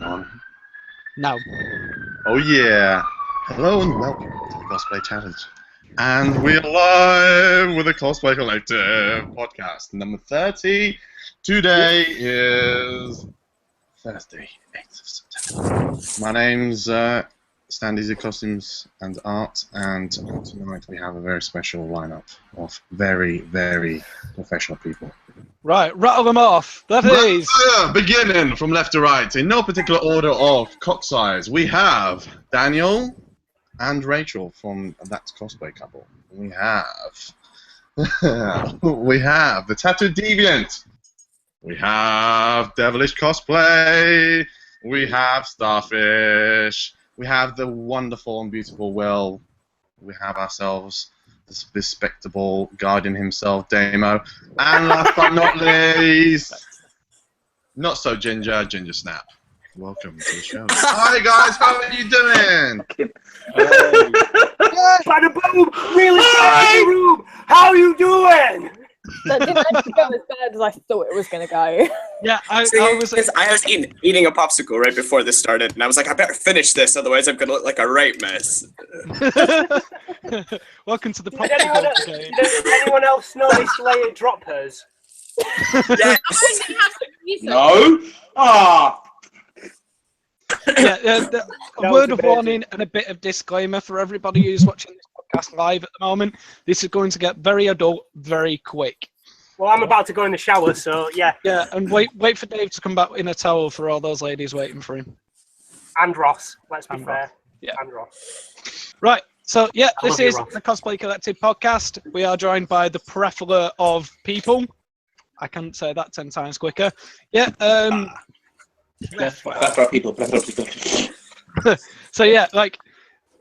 on? No. Oh yeah. Hello and welcome to the Cosplay Challenge. And we're live with the Cosplay Collective podcast. Number 30. Today is Thursday, 8th of September. My name's Standeasy Costumes and Art, and tonight we have a very special lineup of very, very professional people. Right, rattle them off. That is. Beginning from left to right, in no particular order of cock size, we have Daniel and Rachel from That's Cosplay Couple. We have the Tattooed Deviant. We have Devilish Cosplay. We have Starfish. We have the wonderful and beautiful Will. We have ourselves this respectable guardian himself, Damo. And last but not least, not so GingerSnap. Welcome to the show. Hi guys, how are you doing? Bada boom! Really in the room! How are you doing? That didn't actually go as bad as I thought it was going to go. Yeah, I was eating a popsicle right before this started, and I was like, I better finish this, otherwise I'm gonna look like a right mess. Welcome to the Did podcast. anyone else know this Leia drop hers? Yes. No? Ah! Yeah, a word of warning and a bit of disclaimer for everybody who's watching this podcast live at the moment. This is going to get very adult very quick. Well, I'm about to go in the shower, so yeah. Yeah, and wait for Dave to come back in a towel for all those ladies waiting for him. And Ross, let's be And fair. Ross. Yeah. And Ross. Right, so yeah, this love you, is Ross. the Cosplay Collective podcast. We are joined by the plethora of people. I can't say that 10 times quicker. Yeah, Plethora of people. so yeah, like,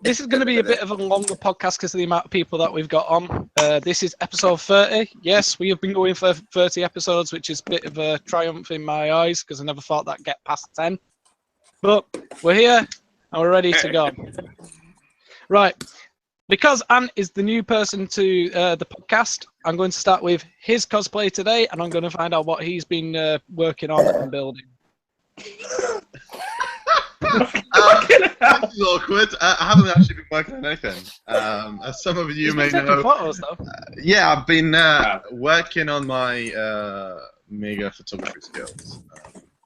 this is going to be a bit of a longer podcast because of the amount of people that we've got on. This is episode 30. Yes, we have been going for 30 episodes, which is a bit of a triumph in my eyes because I never thought that'd get past 10. But we're here and we're ready to go. Right. Because Ant is the new person to the podcast, I'm going to start with his cosplay today, and I'm going to find out what he's been working on and building. This is awkward. I haven't actually been working on anything. As some of you He's may been taking know, photos, though. yeah, I've been working on my mega photography skills,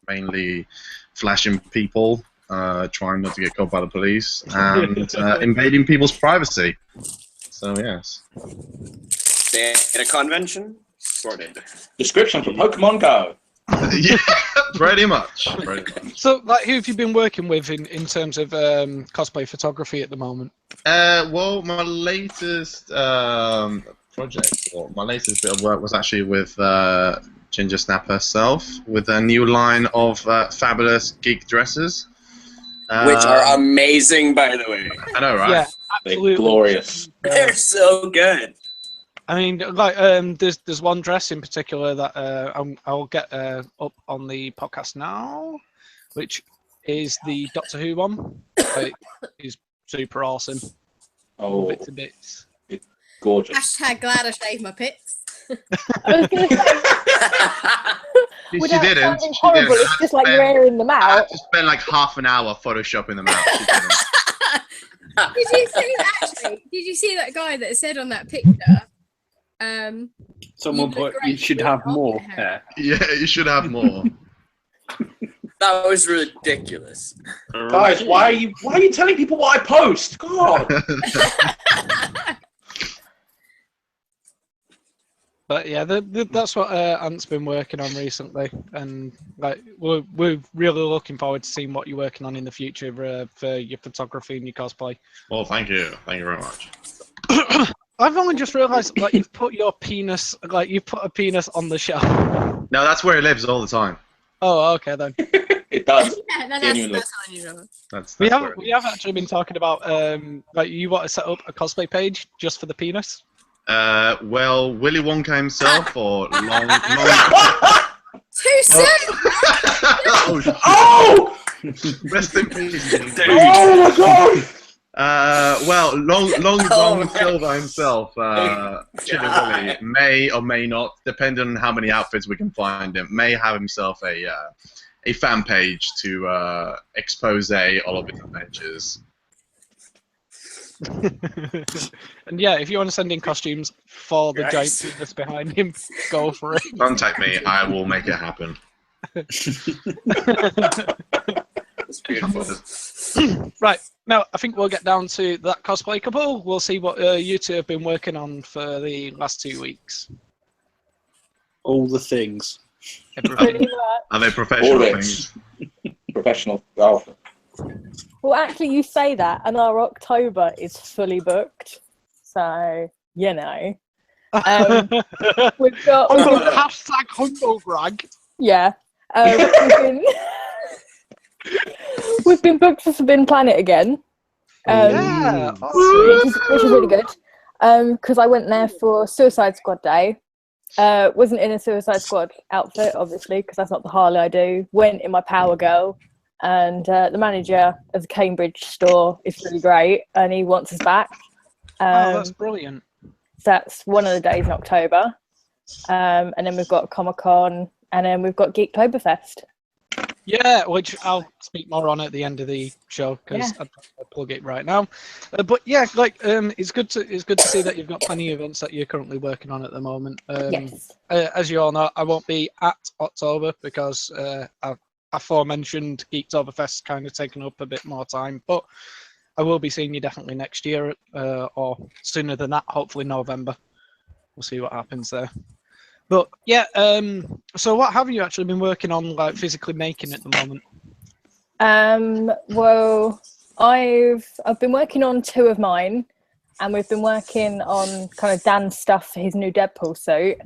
mainly flashing people, trying not to get caught by the police, and invading people's privacy. So yes. At a convention? Sorted. Description for Pokemon Go. Yeah, pretty much. So, like, who have you been working with in terms of cosplay photography at the moment? Well, my latest project, or my latest bit of work was actually with GingerSnap herself, with a new line of fabulous geek dresses. Which are amazing, by the way. I know, right? Yeah, They're absolutely. glorious. They're so good. I mean, like, there's one dress in particular that I'll get up on the podcast now, which is the Doctor Who one. It's super awesome. Oh, Love it to bits. it's gorgeous. Hashtag glad I shaved my pits. I was going to say, She without didn't. sounding She horrible, didn't. it's just like you're airing them I had out. to spend like half an hour photoshopping them out. She didn't. Did you see that actually? Did you see that guy that said on that picture? Someone You look put great you should with have long more hair. hair. Yeah, you should have more. That was ridiculous. Guys, why are you telling people what I post? God. But yeah, that's what Ant's been working on recently, and like we're really looking forward to seeing what you're working on in the future for your photography and your cosplay. Well, thank you. Thank you very much. I've only just realised, like, you've put a penis on the shelf. No, that's where it lives all the time. Oh, okay then. It does. Yeah, no, Genuinely. that's unusual. That's We where have actually been talking about like you want to set up a cosplay page just for the penis. Well, Willy Wonka himself, or long. Too soon! Oh! Rest in peace. Oh my God! Well, Long Silver himself, Chili Willy, may or may not, depending on how many outfits we can find him, may have himself a a fan page to expose all of his adventures. And yeah, if you want to send in costumes for the giant Yes. penis behind him, go for it. Contact me. I will make it happen. It's beautiful. Right, now I think we'll get down to that cosplay couple. We'll see what you two have been working on for the last 2 weeks. All the things. Everything. Are they professional All it. things? Professional. Oh. Well, actually, you say that, and our October is fully booked. So, you know. We've got... Hashtag humble brag. Yeah. We've been booked for Forbidden Planet again. Yeah. Which is really good. Because I went there for Suicide Squad Day. Wasn't in a Suicide Squad outfit, obviously, because that's not the Harley I do. Went in my Power Girl. And the manager of the Cambridge store is really great, and he wants us back. Oh, that's brilliant. So that's one of the days in October. And then we've got Comic-Con, and then we've got Geektoberfest. Yeah, which I'll speak more on at the end of the show because I'll plug it right now. But yeah, like it's good to see that you've got plenty of events that you're currently working on at the moment. Yes. As you all know, I won't be at October because aforementioned Geektoberfest kind of taken up a bit more time, but I will be seeing you definitely next year or sooner than that, hopefully November. We'll see what happens there. But yeah, so what have you actually been working on, like physically making at the moment? Well, I've been working on 2 of mine, and we've been working on kind of Dan's stuff for his new Deadpool suit.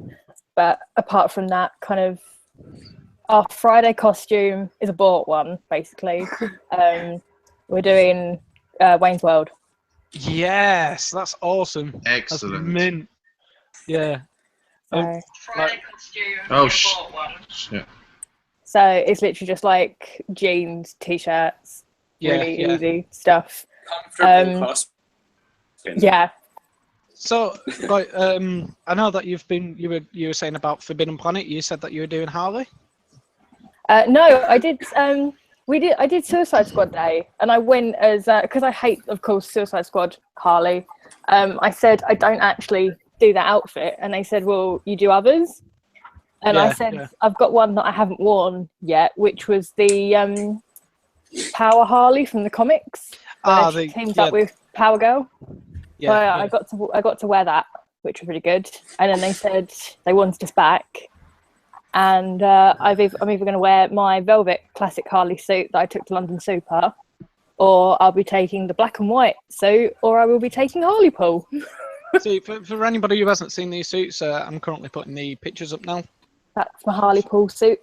But apart from that, kind of our Friday costume is a bought one, basically. We're doing Wayne's World. Yes, that's awesome. Excellent. That's mint. Yeah. Friday costume. Oh, shit. So it's literally just like jeans, t-shirts, really easy stuff. Comfortable costume. Yeah. So, like, I know that you were saying about Forbidden Planet. You said that you were doing Harley. No, I did. I did Suicide Squad Day, and I went as because I hate, of course, Suicide Squad Harley. I said I don't actually do that outfit, and they said, "Well, you do others." And I said, "I've got one that I haven't worn yet, which was the Power Harley from the comics. She teams up with Power Girl. So I got to wear that, which was really good. And then they said they wanted us back. And I'm either going to wear my velvet classic Harley suit that I took to London Super, or I'll be taking the black and white suit, or I will be taking Harley Pool." So for anybody who hasn't seen these suits, I'm currently putting the pictures up now. That's my Harley Pool suit.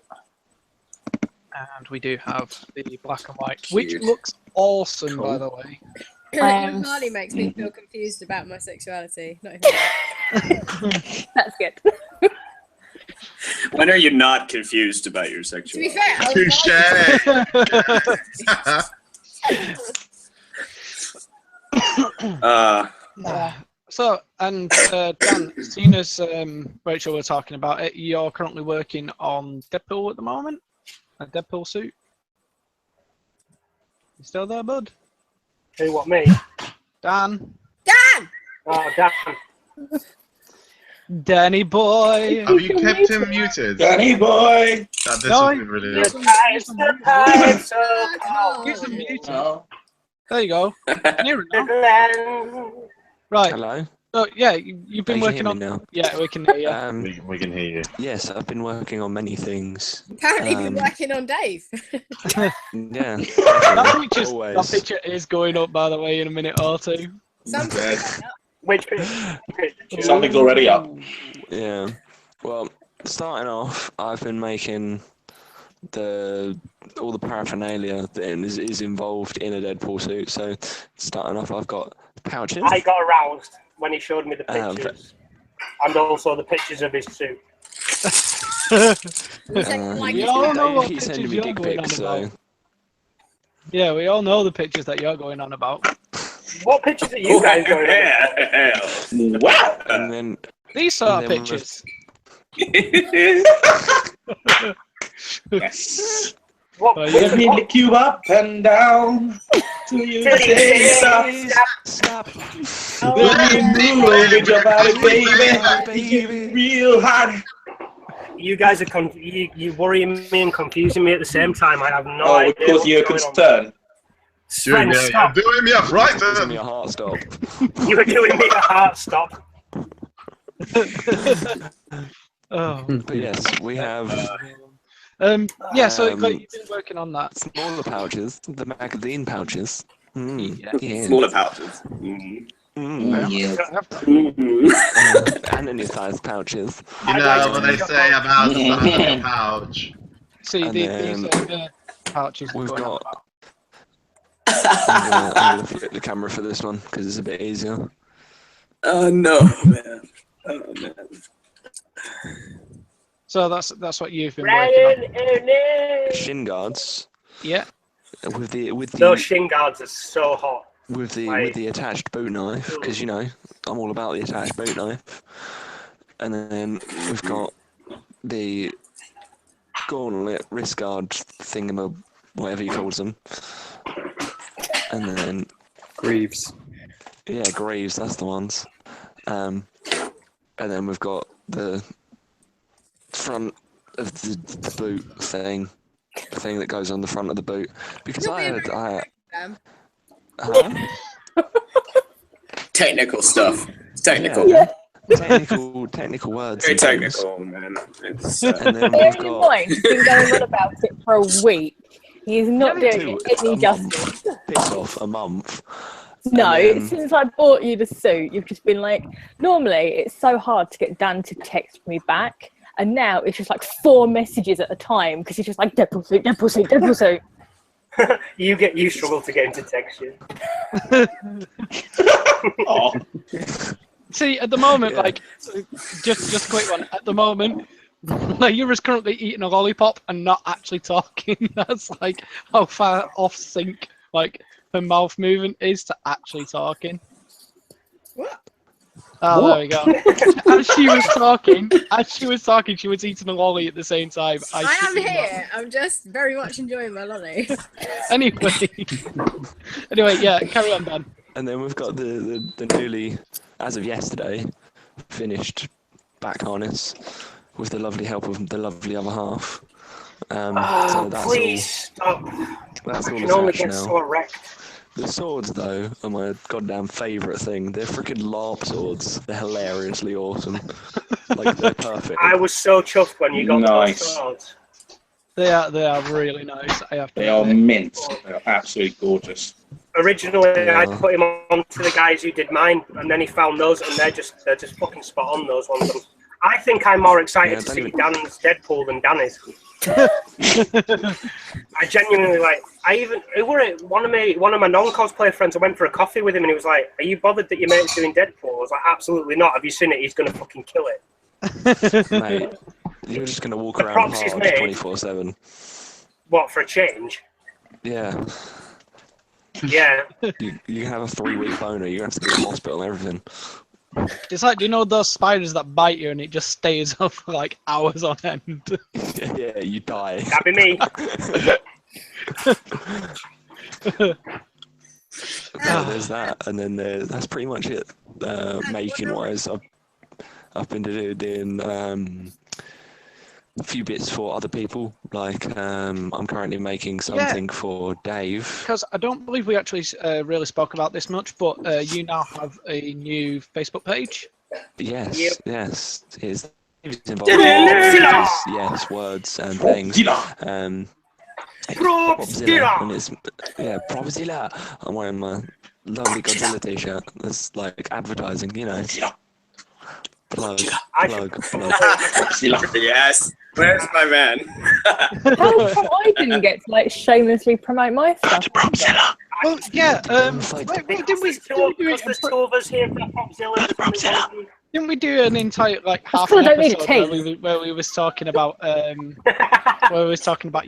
And we do have the black and white, which looks awesome, by the way. Harley makes me feel confused about my sexuality. Not even That's good. When are you not confused about your sexuality? To be fair, So, and Dan, seeing as Rachel were talking about it, you're currently working on Deadpool at the moment? A Deadpool suit? You still there, bud? Who, what, me? Dan? Dan! Oh, Dan. Danny boy! Have you kept him muted? Danny boy! This would be really The times Oh, of He's muted. Oh. There you go. Can you hear it now? Right. Hello. So yeah, you've been You can working hear on. me now. Yeah, we can hear you. We can hear you. Yes, I've been working on many things. Apparently you've been working on Dave. Yeah. That picture is going up, by the way, in a minute or two. Something. Which picture? Something's already up. Yeah. Well, starting off, I've been making all the paraphernalia that is involved in a Deadpool suit. So starting off, I've got pouches. I got aroused when he showed me the pictures. And also the pictures of his suit. We all know what Keep sending pictures me you're dick going on pics, about. so Yeah, we all know the pictures that you're going on about. What pictures are you guys going on? Wow! and then These sort of And then pictures. Yes. What? Let me lick you up and down till you say stop. Let me move with your body, baby. You get real hot. You guys are you worrying me and confusing me at the same time. I have no Oh, idea. because you're concerned. Sven, stop. You're doing me a fright. Giving me a heart stop. You are doing me a heart stop. Oh. But yes, we have yeah, so you've been working on that. smaller pouches, the magazine pouches. Yeah. Smaller pouches. And any size pouches. You know what they say about the size of a pouch. See, And these pouches. We've going got. on. I'm gonna flip the camera for this one because it's a bit easier. Oh no, man. Oh man. So that's what you've been working on. Shin guards. Yeah. With Those shin guards are so hot. with the attached boot knife, because you know I'm all about the attached boot knife. And then we've got the gauntlet wrist guard thingama, whatever he calls them. And then Greaves. Yeah, Greaves, that's the ones. And then we've got the front of the boot thing, the thing that goes on the front of the boot. Because Technical stuff. It's technical. Yeah. Technical words. Very technical, man. It's, and then we've got. He's been going on about it for a week. He's not doing it any justice. Piss off, a month. No, then, since I bought you the suit, you've just been like, normally it's so hard to get Dan to text me back. And now it's just like 4 messages at a time because he's just like, Deadpool suit, Deadpool suit, Deadpool suit. You struggle to get him to text you. Oh. See, at the moment, like, just a quick one. At the moment, like, you're just currently eating a lollipop and not actually talking. That's like how far off sync, like, her mouth movement is to actually talking. What? Oh, What? there we go. As she was talking, she was eating a lolly at the same time. I am here. I'm just very much enjoying my lolly. Anyway, yeah, carry on, Dan. And then we've got the newly, as of yesterday, finished back harness with the lovely help of the lovely other half. So that's please all, stop. That's all I can only get now. so wrecked. The swords, though, are my goddamn favourite thing. They're freaking LARP swords. They're hilariously awesome. Like, they're perfect. I was so chuffed when you got those swords. They are really nice. I have to They are admit. mint. They're absolutely gorgeous. Originally, I put him on to the guys who did mine, and then he found those, and they're just fucking spot on, those ones. I think I'm more excited to see Dan's Deadpool than Dan is. I genuinely one of my non-cosplay friends, I went for a coffee with him and he was like, "Are you bothered that your mate's doing Deadpool?" I was like, "Absolutely not. Have you seen it? He's gonna fucking kill it." Mate, you're just gonna walk around props is hard made. 24/7. What, for a change? Yeah. Yeah. You have a 3-week boner. You have to go to the hospital and everything. It's like, do you know those spiders that bite you and it just stays up for like hours on end? Yeah, you die. That'd be me. So there's that, and then that's pretty much it. Making wise, I've been doing a few bits for other people. Like I'm currently making something for Dave. Because I don't believe we actually really spoke about this much, but you now have a new Facebook page. Yes, Yep. yes. It's involved in yes, words and things. Propzilla, and it's Propzilla. I'm wearing my lovely Godzilla t-shirt. That's like advertising, you know. Plug. Yes. Where's my man? How come I didn't get to like shamelessly promote my stuff? Well, yeah. There's two of us here for Propzilla. Didn't we do an entire like half still an don't need a episode where we was talking about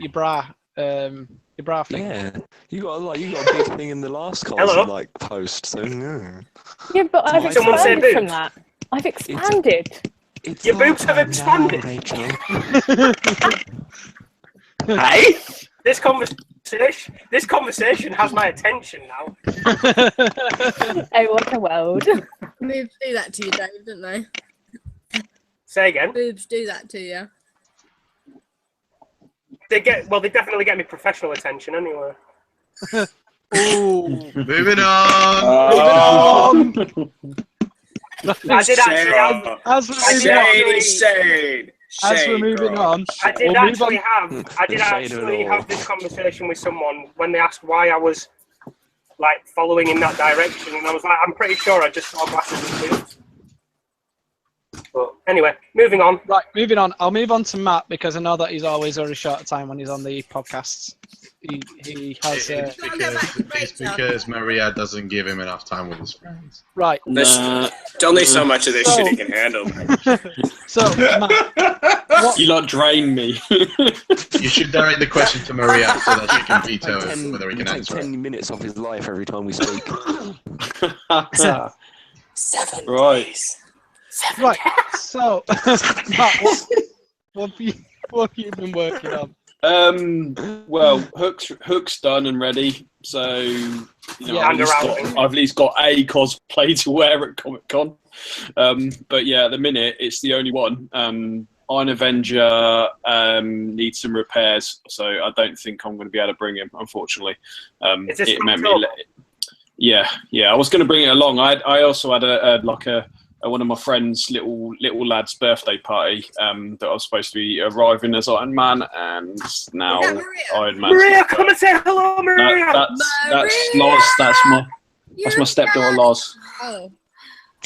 your bra thing? Yeah, you got a big thing in the last like post. So Yeah, but I've Someone said expanded from boobs. that. I've expanded. it's Your boobs have like expanded. Rachel. Hey? This conversation has my attention now. Oh, what a world. Boobs do that to you, Dave, didn't they? Say again. Boobs do that to you. They definitely get me professional attention anyway. Ooh. Moving on. I did actually have. As we're moving on, I did we'll move actually on. have this conversation with someone when they asked why I was like following in that direction, and I was like, I'm pretty sure I just saw glasses and boobs. But anyway, moving on. Right, moving on. I'll move on to Matt because I know that he's always very short of time when he's on the podcasts. He has. It's because Maria doesn't give him enough time with his friends. Right. There's only so much of this shit he can handle. So, Matt, You lot drain me. You should direct the question to Maria so that she can veto whether he can take answer 10 it. minutes off his life every time we speak. 7 Right. days. right. So, Matt, what have you been working on? Well, Hook's done and ready, so you know, Yeah, I've at least got a cosplay to wear at Comic-Con. But yeah, at the minute it's the only one. Iron Avenger needs some repairs, so I don't think I'm going to be able to bring him, unfortunately. Is this It meant from me. Yeah. I was going to bring it along. I also had a one of my friends' little lad's birthday party that I was supposed to be arriving as Iron Man, and now Iron Man. Maria, come and say hello, Maria. That's Loz. That's my stepdaughter, Loz. Oh.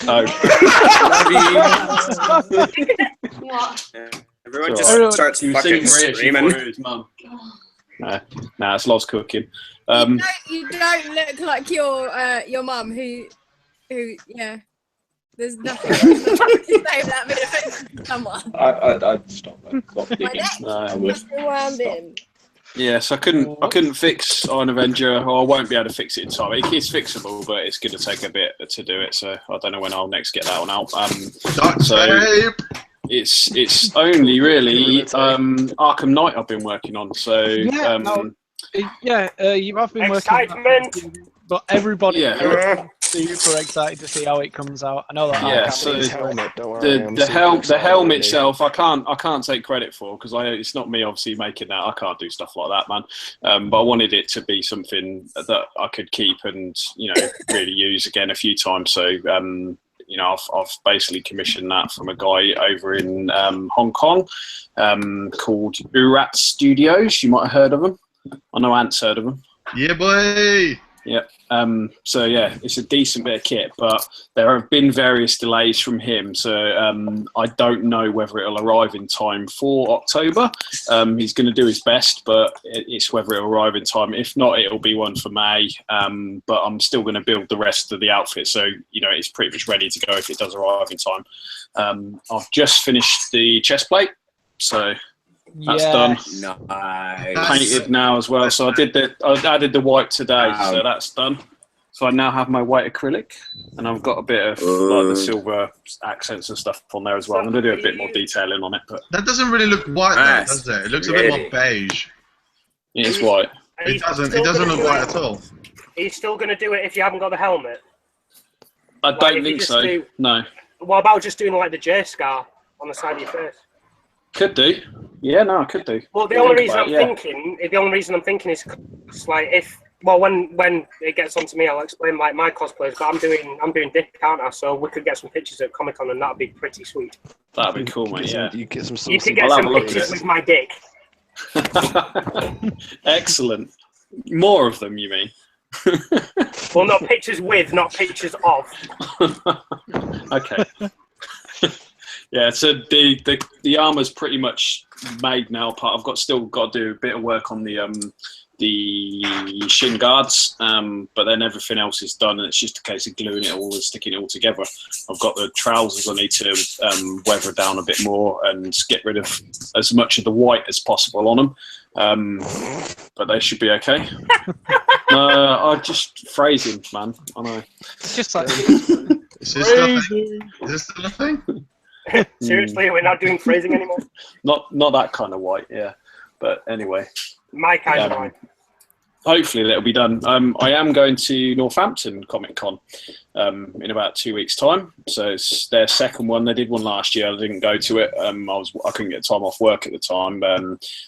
Oh. Everyone just starts You fucking see screaming. his mum. Nah, it's Loz cooking. You don't look like your mum who yeah. There's nothing to say that bit of someone. I'd stop that. My neck must be wound in. Yes, I couldn't fix Iron Avenger, or I won't be able to fix it in time. It is fixable, but it's going to take a bit to do it. So I don't know when I'll next get that one out. It's only really Arkham Knight I've been working on. So you have been working on that, but everybody super excited to see how it comes out. I know that. Yeah, so the helmet itself, I can't take credit for because it's not me obviously making that. I can't do stuff like that, man. But I wanted it to be something that I could keep and really use again a few times. So I've basically commissioned that from a guy over in Hong Kong called Urat Studios. You might have heard of them. I know Ant's heard of them. Yeah, boy. Yep. So yeah, it's a decent bit of kit, but there have been various delays from him. So I don't know whether it'll arrive in time for October. He's going to do his best, but it's whether it'll arrive in time. If not, it'll be one for May. But I'm still going to build the rest of the outfit, so it's pretty much ready to go if it does arrive in time. I've just finished the chest plate, so. That's done. Nice. Painted now as well. So I added the white today, so that's done. So I now have my white acrylic, and I've got a bit of like the silver accents and stuff on there as well. I'm going to do a bit more detailing on it, but that doesn't really look white, though, does it? It looks a bit more beige. It is white. It doesn't look white at all. Are you still going to do it if you haven't got the helmet? I don't think so. No. What about just doing like the J scar on the side of your face? Could do. Yeah, no, I could do. Well, the only reason I'm thinking is like when it gets onto me, I'll explain like my cosplays. But I'm doing Dick, aren't I? So we could get some pictures at Comic Con, and that'd be pretty sweet. That'd be cool, mate. Yeah. You get some. You could get some pictures with my dick. Excellent. More of them, you mean? Well, not pictures with, not pictures of. Okay. Yeah, so the armor's pretty much made now. I've still got to do a bit of work on the shin guards, but then everything else is done, and it's just a case of gluing it all and sticking it all together. I've got the trousers I need to weather down a bit more and get rid of as much of the white as possible on them, but they should be okay. I just phrasing, man. I know. It's just like Is this still a thing? Seriously, we're not doing phrasing anymore. Not that kind of white, yeah. But anyway, My kind of wine. hopefully that'll be done. I am going to Northampton Comic Con in about 2 weeks' time. So it's their second one. They did one last year. I didn't go to it. I couldn't get time off work at the time.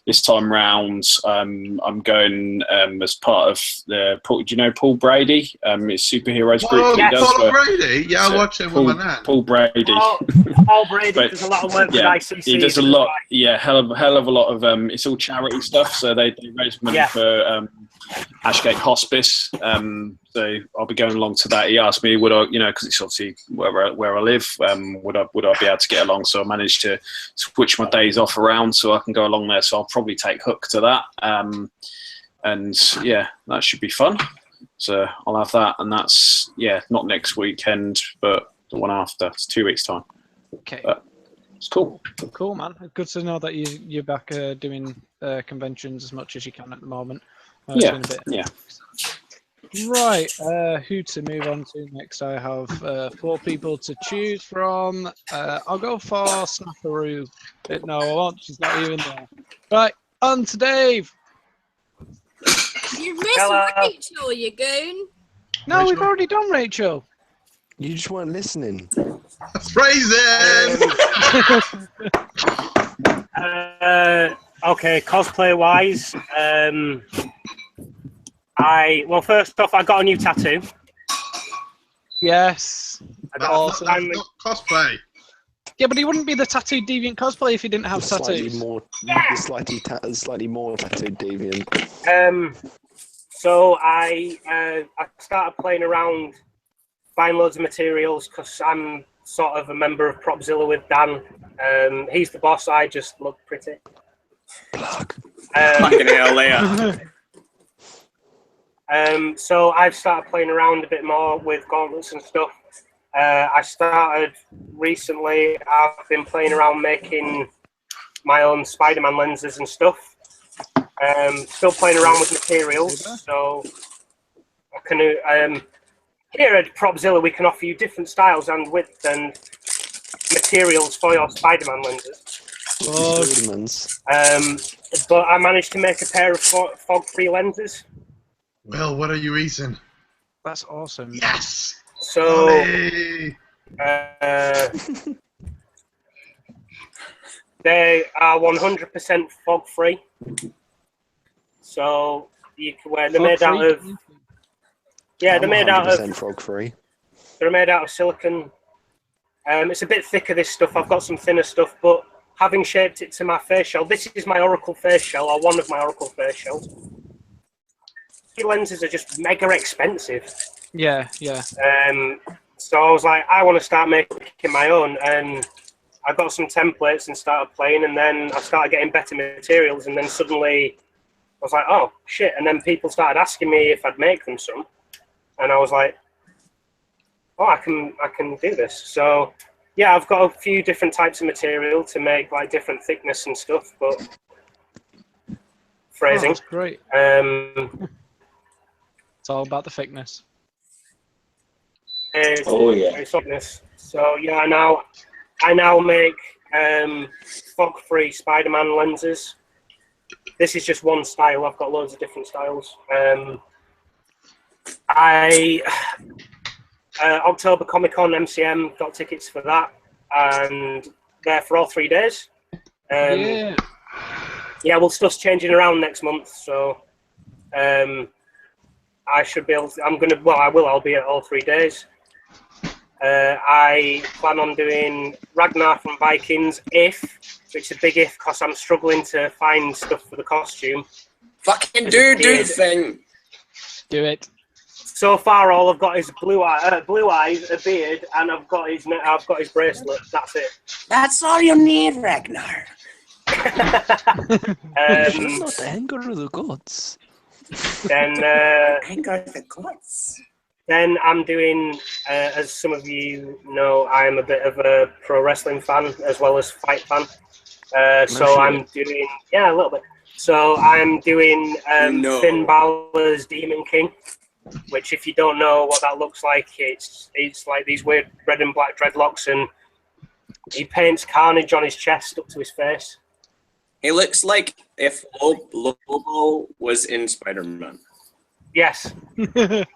This time round, I'm going as part of the. Do you know Paul Brady? His superheroes group. Oh, He does Paul for- Brady. Yeah, I watch him with my nan. Paul Brady. Paul Brady But, does a lot of work for yeah, ICC. he does a lot. Yeah, hell of a lot of. It's all charity stuff. So they raise money for Ashgate Hospice. So I'll be going along to that. He asked me, would I, because it's obviously where I live, would I be able to get along? So I managed to switch my days off around so I can go along there. So I'll probably take Hook to that. And yeah, that should be fun. So I'll have that, and that's not next weekend, but the one after. It's 2 weeks time. Okay. But it's cool. Cool, man. Good to know that you're back doing conventions as much as you can at the moment. It's been a bit. Right, who to move on to next? I have 4 people to choose from. I'll go for Snapperoo. No, I won't. She's not even there. Right, on to Dave. You missed Rachel, you goon. No, we've already done Rachel. You just weren't listening. Phrasing! Okay, cosplay wise, well, first off, I got a new tattoo. Yes. Awesome. That's not cosplay. Yeah, but he wouldn't be the tattooed deviant cosplay if he didn't have tattoos. Slightly more tattooed deviant. So I started playing around, buying loads of materials because I'm sort of a member of Propzilla with Dan. He's the boss. I just look pretty. Plug. Fucking hell, Leia. So I've started playing around a bit more with gauntlets and stuff. I started recently. I've been playing around making my own Spider-Man lenses and stuff. Still playing around with materials. So I can. Here at Propzilla, we can offer you different styles and width and materials for your Spider-Man lenses. But I managed to make a pair of fog-free lenses. Well, what are you eating? That's awesome. Yes! So, they are 100% fog-free. So, you can wear, they're made out of... Yeah, they're made out of... frog-free. They're made out of silicone. It's a bit thicker, this stuff. I've got some thinner stuff, but having shaped it to my face shell, this is my Oracle face shell, or one of my Oracle face shells. These lenses are just mega expensive. Yeah. So I was like, I want to start making my own, and I got some templates and started playing, and then I started getting better materials, and then suddenly I was like, oh shit! And then people started asking me if I'd make them some, and I was like, oh, I can do this. So yeah, I've got a few different types of material to make, like different thickness and stuff, but phrasing. Oh, that's great. It's all about the thickness. Thickness. So yeah, I now make fog-free Spider-Man lenses. This is just one style. I've got loads of different styles. October Comic Con MCM, got tickets for that, and there for all 3 days. Yeah, well, stuff's changing around next month, so I should be able to, I'll be at all 3 days. I plan on doing Ragnar from Vikings, which is a big if, because I'm struggling to find stuff for the costume. Fucking do the thing. Do it. So far, all I've got is blue eyes, a beard, and I've got his bracelet. That's it. That's all you need, Ragnar. You're not the anger of the gods. Then Anger of the gods. Then I'm doing, as some of you know, I am a bit of a pro wrestling fan as well as fight fan. So I'm doing, a little bit. So I'm doing Finn Balor's Demon King, which, if you don't know what that looks like, it's like these weird red and black dreadlocks, and he paints carnage on his chest up to his face. He looks like if Lobo was in Spider-Man. Yes, Pretty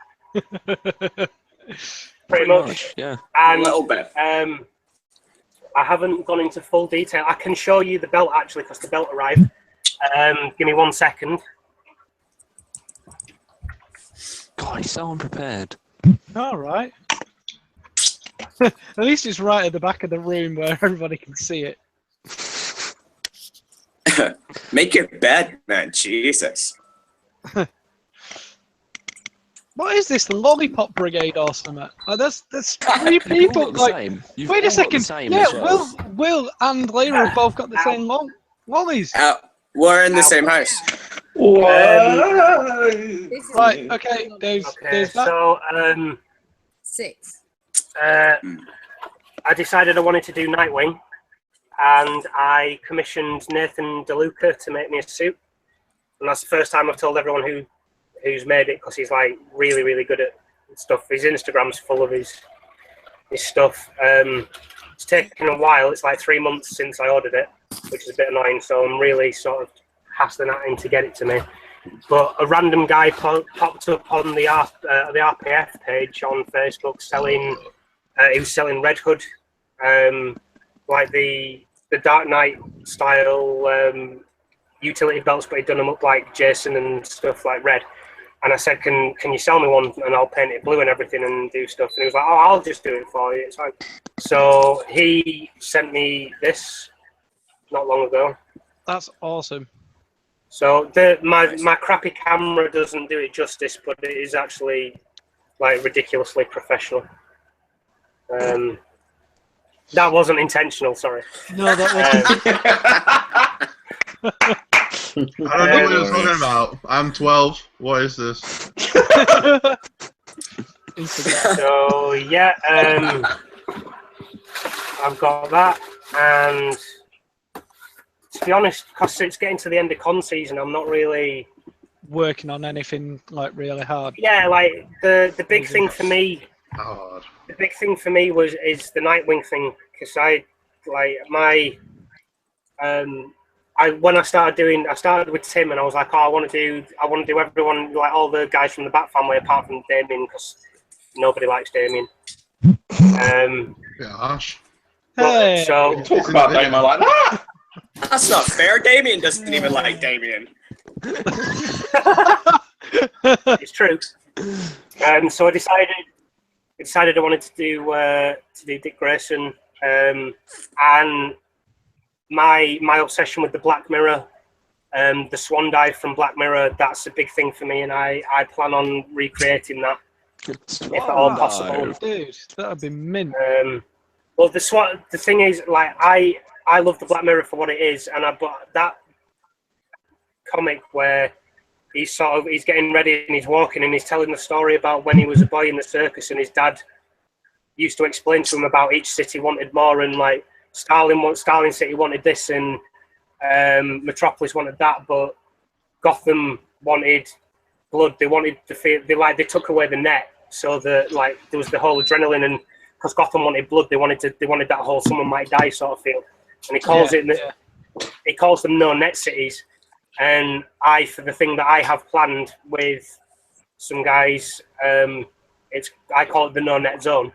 pretty much. Yeah. And A little bit. I haven't gone into full detail. I can show you the belt actually because the belt arrived. Give me 1 second. God, he's so unprepared. All right. At least it's right at the back of the room where everybody can see it. Make your bed, man. Jesus. What is this, the Lollipop Brigade or something? Like, there's 3 people. The Like, same. You've wait all a got the second. same Yeah, as well. Will and Lyra have both got the same lollies. We're in the same house. What? This is Right. Okay. There's that. So 6. I decided I wanted to do Nightwing, and I commissioned Nathan DeLuca to make me a suit. And that's the first time I've told everyone who's made it, because he's like really, really good at stuff. His Instagram's full of his stuff. It's taken a while. It's like 3 months since I ordered it, which is a bit annoying. So I'm really sort of hassling at him to get it to me. But a random guy popped up on the RPF page on Facebook selling. He was selling Red Hood, like the Dark Knight style utility belts, but he'd done them up like Jason and stuff like red. And I said, can you sell me one and I'll paint it blue and everything and do stuff? And he was like, oh, I'll just do it for you. It's fine. So he sent me this not long ago. That's awesome. So my crappy camera doesn't do it justice, but it is actually like ridiculously professional. That wasn't intentional, sorry. No, that wasn't. I don't know what you're talking about. I'm 12. What is this? So yeah, I've got that, and to be honest, because it's getting to the end of con season, I'm not really working on anything like really hard. Yeah, like the big thing for me. Hard. The big thing for me is the Nightwing thing, because I started with Tim, and I was like, oh, I want to do everyone, like all the guys from the Bat family apart from Damien, because nobody likes Damien. Gosh. Hey. So Talk about Damien like that. That's not fair. Damien doesn't even like Damien. It's true. So I decided I wanted to do Dick Grayson, and my obsession with the Black Mirror, the Swan Dive from Black Mirror, that's a big thing for me, and I plan on recreating that if at all possible. Dude, that would be mint. Well, the thing is, like, I love the Black Mirror for what it is, and I bought that comic where he's getting ready and he's walking and he's telling the story about when he was a boy in the circus, and his dad used to explain to him about each city wanted more, and like Starling City wanted this, and Metropolis wanted that, but Gotham wanted blood. They wanted to feel they took away the net, so that like there was the whole adrenaline, and because Gotham wanted blood, they wanted that whole someone might die sort of feel. And he calls he calls them no net cities. And for the thing that I have planned with some guys, I call it the no net zone.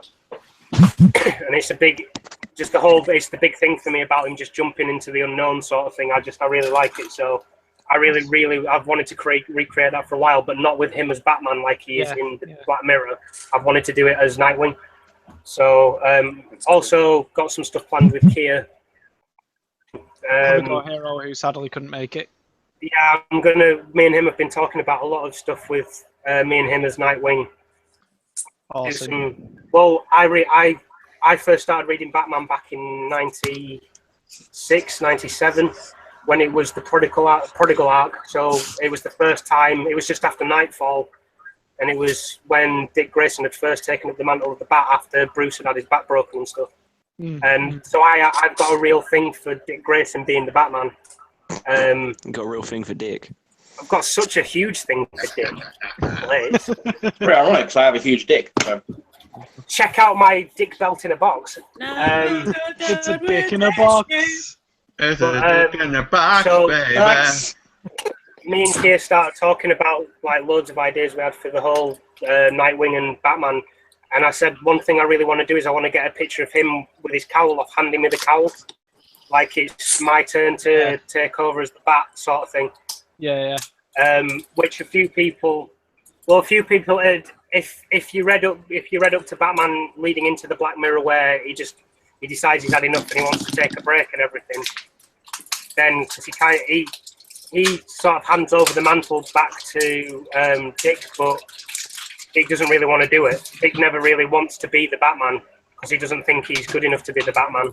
And it's the big thing for me about him just jumping into the unknown sort of thing. I really like it. So I've wanted to recreate that for a while, but not with him as Batman like he is in the Black Mirror. I've wanted to do it as Nightwing. So also got some stuff planned with Kia. Hero who sadly couldn't make it. Yeah, me and him have been talking about a lot of stuff with me and him as Nightwing. Awesome. Well, I first started reading Batman back in 96, 97, when it was the Prodigal arc. So it was the first time, it was just after Nightfall, and it was when Dick Grayson had first taken up the mantle of the Bat after Bruce had his back broken and stuff. And so I've got a real thing for Dick Grayson being the Batman. Got a real thing for Dick. I've got such a huge thing for Dick. Very ironic, because I have a huge dick. So. Check out my dick belt in a box. It's a dick in a box. There's a dick in the back, so baby. Me and Kia started talking about like loads of ideas we had for the whole Nightwing and Batman, and I said one thing I really want to do is I want to get a picture of him with his cowl off, handing me the cowl, like it's my turn to take over as the Bat sort of thing. Yeah. Which a few people had. If you read up to Batman leading into the Black Mirror, where he decides he's had enough and he wants to take a break and everything, then because he sort of hands over the mantle back to Dick, but Dick doesn't really want to do it. Dick never really wants to be the Batman because he doesn't think he's good enough to be the Batman.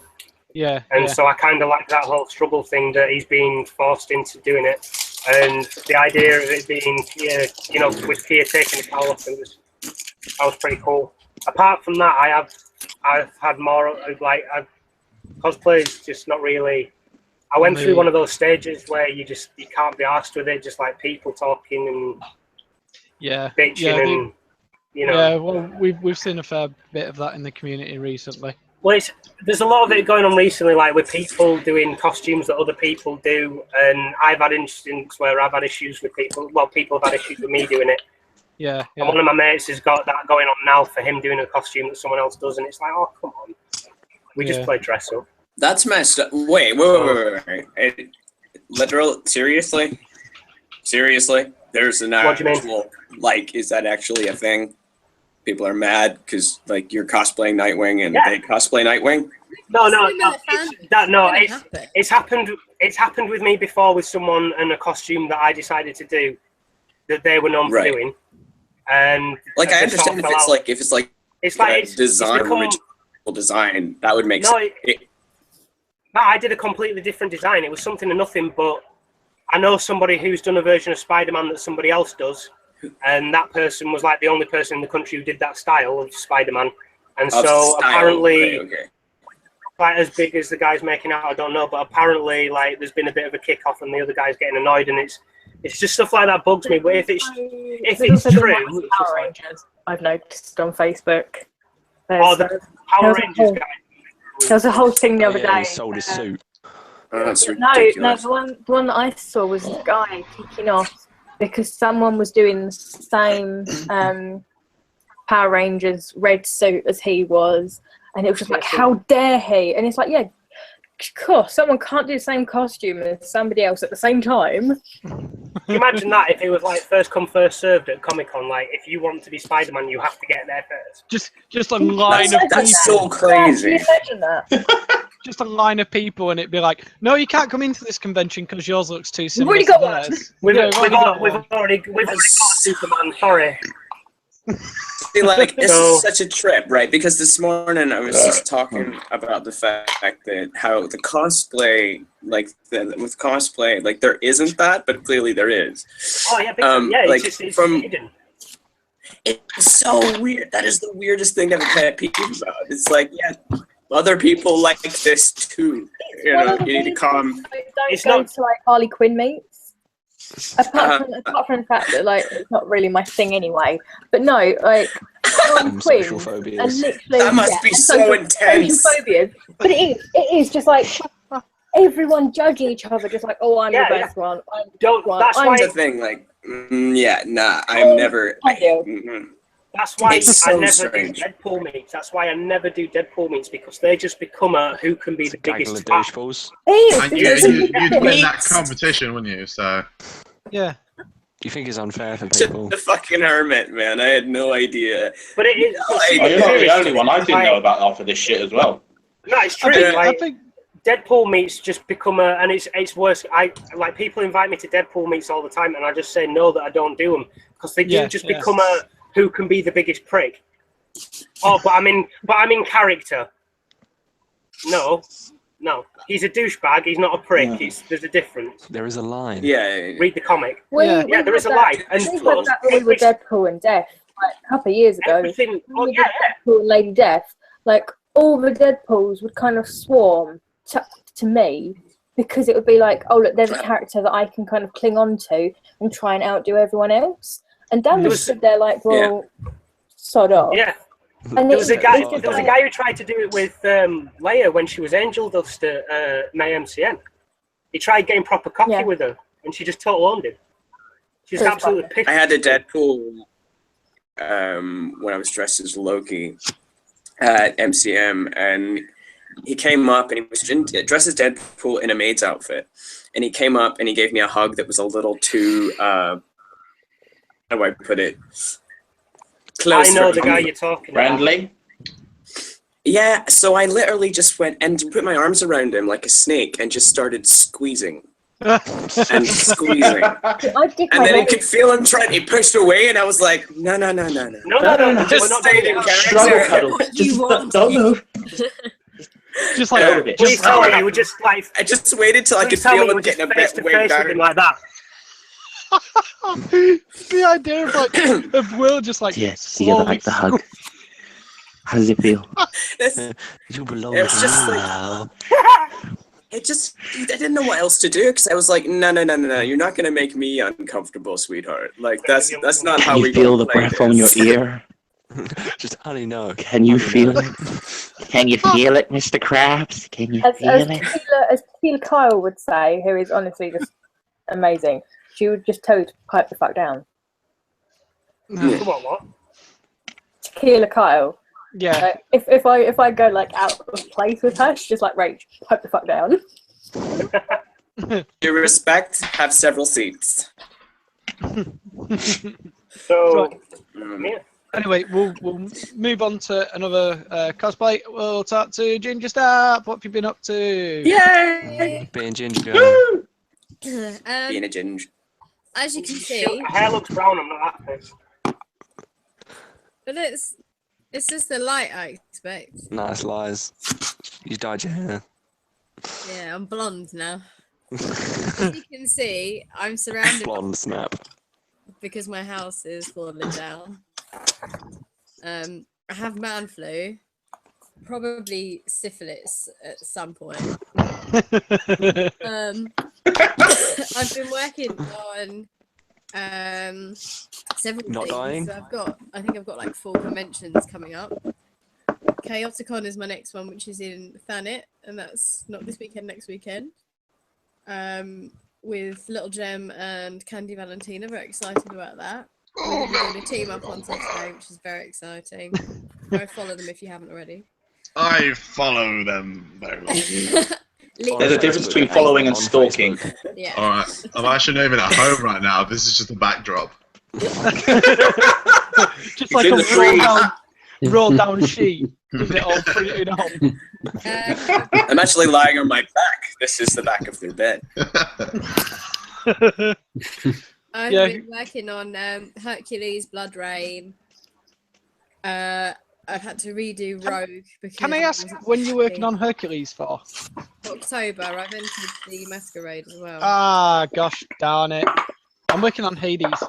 Yeah. So I kind of like that whole struggle thing that he's being forced into doing it, and the idea of it being with Kia taking the cowl off, that was pretty cool. Apart from that, I've had more like cosplay is just not really. I went through one of those stages where you can't be arsed with it, just like people talking and bitching and Yeah, well, we've seen a fair bit of that in the community recently. Well, there's a lot of it going on recently, like with people doing costumes that other people do, and I've had instances where I've had issues with people. Well, people have had issues with me doing it. Yeah. And one of my mates has got that going on now for him doing a costume that someone else does, and it's like, oh, come on. We just play dress up. That's messed up. Wait. Literal? Seriously? There's an actual, like, is that actually a thing? People are mad because, like, you're cosplaying Nightwing and they cosplay Nightwing? It's happened with me before with someone and a costume that I decided to do that they were known for doing. And like, I understand if it's like original design, that would make sense. No, I did a completely different design. It was something or nothing, but I know somebody who's done a version of Spider-Man that somebody else does, and that person was like the only person in the country who did that style of Spider-Man. And so apparently, like as big as the guy's making out, I don't know, but apparently, like there's been a bit of a kick-off, and the other guy's getting annoyed, and it's just stuff like that bugs me. But if it's true, Power Rangers, I've noticed on Facebook. The Power Rangers guy. There was a whole thing the other day. He sold his suit. That's ridiculous. No, the one that I saw was this guy kicking off because someone was doing the same Power Rangers red suit as he was, and it was just like, how dare he? And it's like, yeah, of course, someone can't do the same costume as somebody else at the same time. Can you imagine that if it was like first come first served at Comic-Con? Like if you want to be Spider-Man, you have to get there first. Just a line of that's so crazy. Yeah, can you imagine that? Just a line of people, and it'd be like, no, you can't come into this convention because yours looks too similar. We've already got one. We've already got Superman. Sorry. See, like, this is such a trip, right? Because this morning I was just talking about the fact that how the cosplay, with cosplay, like, there isn't that, but clearly there is. Oh, yeah, like, it's hidden. It's so weird. That is the weirdest thing I've had people about. It's like, yeah, other people like this too. You know, you need to come. It's not to like Harley Quinn meets. Apart from the fact that like it's not really my thing anyway. But no, like Harley Quinn and literally that must be so intense. Phobias. But it is just like everyone judging each other, just like, oh, I'm the best one. That's why the thing. Like, I'm never. That's why so I never strange. do Deadpool meets. That's why I never do Deadpool meets, because they just become who can be the biggest. And you'd win that competition, wouldn't you? So. Yeah. You think it's unfair for people? The fucking hermit, man. I had no idea. But it is. You're not the only one. I didn't know about half of this shit as well. No, it's true. I think Deadpool meets just become and it's worse. Like people invite me to Deadpool meets all the time, and I just say no that I don't do them because they do just become who can be the biggest prick. Oh, but I'm in character. No, he's a douchebag. He's not a prick. There's a difference. There is a line. Yeah. Read the comic. Yeah, there is a line. And we had that when we were Deadpool and Death, like a couple of years ago. Deadpool and Lady Death, like all the Deadpools would kind of swarm to me because it would be like, oh look, there's a character that I can kind of cling on to and try and outdo everyone else. And Dan was stood there like, well, sod off. Yeah. And there was a guy who tried to do it with Leia when she was Angel Dust at May MCN. He tried getting proper cocky with her, and she just total owned him. She was absolutely pissed. I had a Deadpool when I was dressed as Loki at MCM, and he came up and he was dressed as Deadpool in a maid's outfit, and he came up and he gave me a hug that was a little too how do I put it? Close. I know the guy you're talking about. Friendly? Yeah, so I literally just went and put my arms around him like a snake and just started squeezing. And squeezing. And then I could feel him trying, he pushed away, and I was like, no. Just stayed in character. Don't move. Just like, please tell me you were just like. I just waited till I could feel him getting a bit way down. Like that. The idea of like of Will just like yes, you like the hug. How does it feel? You belong. It was just like I didn't know what else to do because I was like, no, you're not gonna make me uncomfortable, sweetheart. Like that's not how we feel the breath on your ear. Just honey, no. Can you feel it? Can you feel it, Mr. Krabs? Can you feel it? As Tequila Kyle would say, who is honestly just amazing, she would just tell you to pipe the fuck down. What? Tequila Kyle. Yeah. If I go like out of place with her, she's just like, Rach, pipe the fuck down. Your respect, have several seats. So, anyway, we'll move on to another cosplay. We'll talk to GingerSnap. What have you been up to? Yay! Being ginger girl. Being a ginger. As you can see, my hair looks brown. I'm not happy. But it's just the light I expect. Nice lies. You dyed your hair. Yeah, I'm blonde now. As you can see, I'm surrounded blonde snap because my house is falling down. I have man flu, probably syphilis at some point. I've been working on several Not things. dying? So I think I've got like 4 conventions coming up. Chaoticon is my next one, which is in Thanet, and that's not this weekend, next weekend. With Little Gem and Candy Valentina, very excited about that. We're going to team up on Saturday, which is very exciting. Go follow them if you haven't already. I follow them very well. There's a difference between following and stalking. Yeah. Alright, I'm actually not even at home right now. This is just a backdrop. Just like a roll down sheet with it all printed on. I'm actually lying on my back. This is the back of their bed. I've been working on Hercules, Blood Rain. I've had to redo Rogue. Because Can I ask when you're working on Hercules for? October. I've entered the Masquerade as well. Ah, gosh darn it. I'm working on Hades.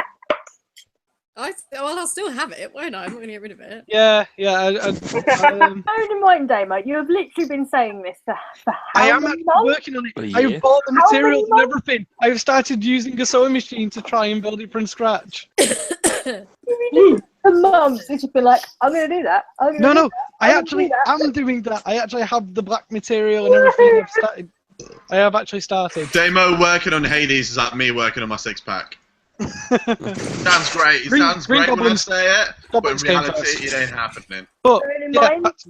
I'll still have it, won't I? I'm not going to get rid of it. Yeah. Bearing in mind, Damo, you have literally been saying this for I how am many actually months? working on it. I have bought the materials and everything. I've started using a sewing machine to try and build it from scratch. For months, it's just been like, I'm going to do that. No, I actually am doing that. I actually have the black material and everything. I have actually started. Damo working on Hades is like me working on my 6-pack. Sounds great. It sounds great when I say it, but in reality, it ain't happening. But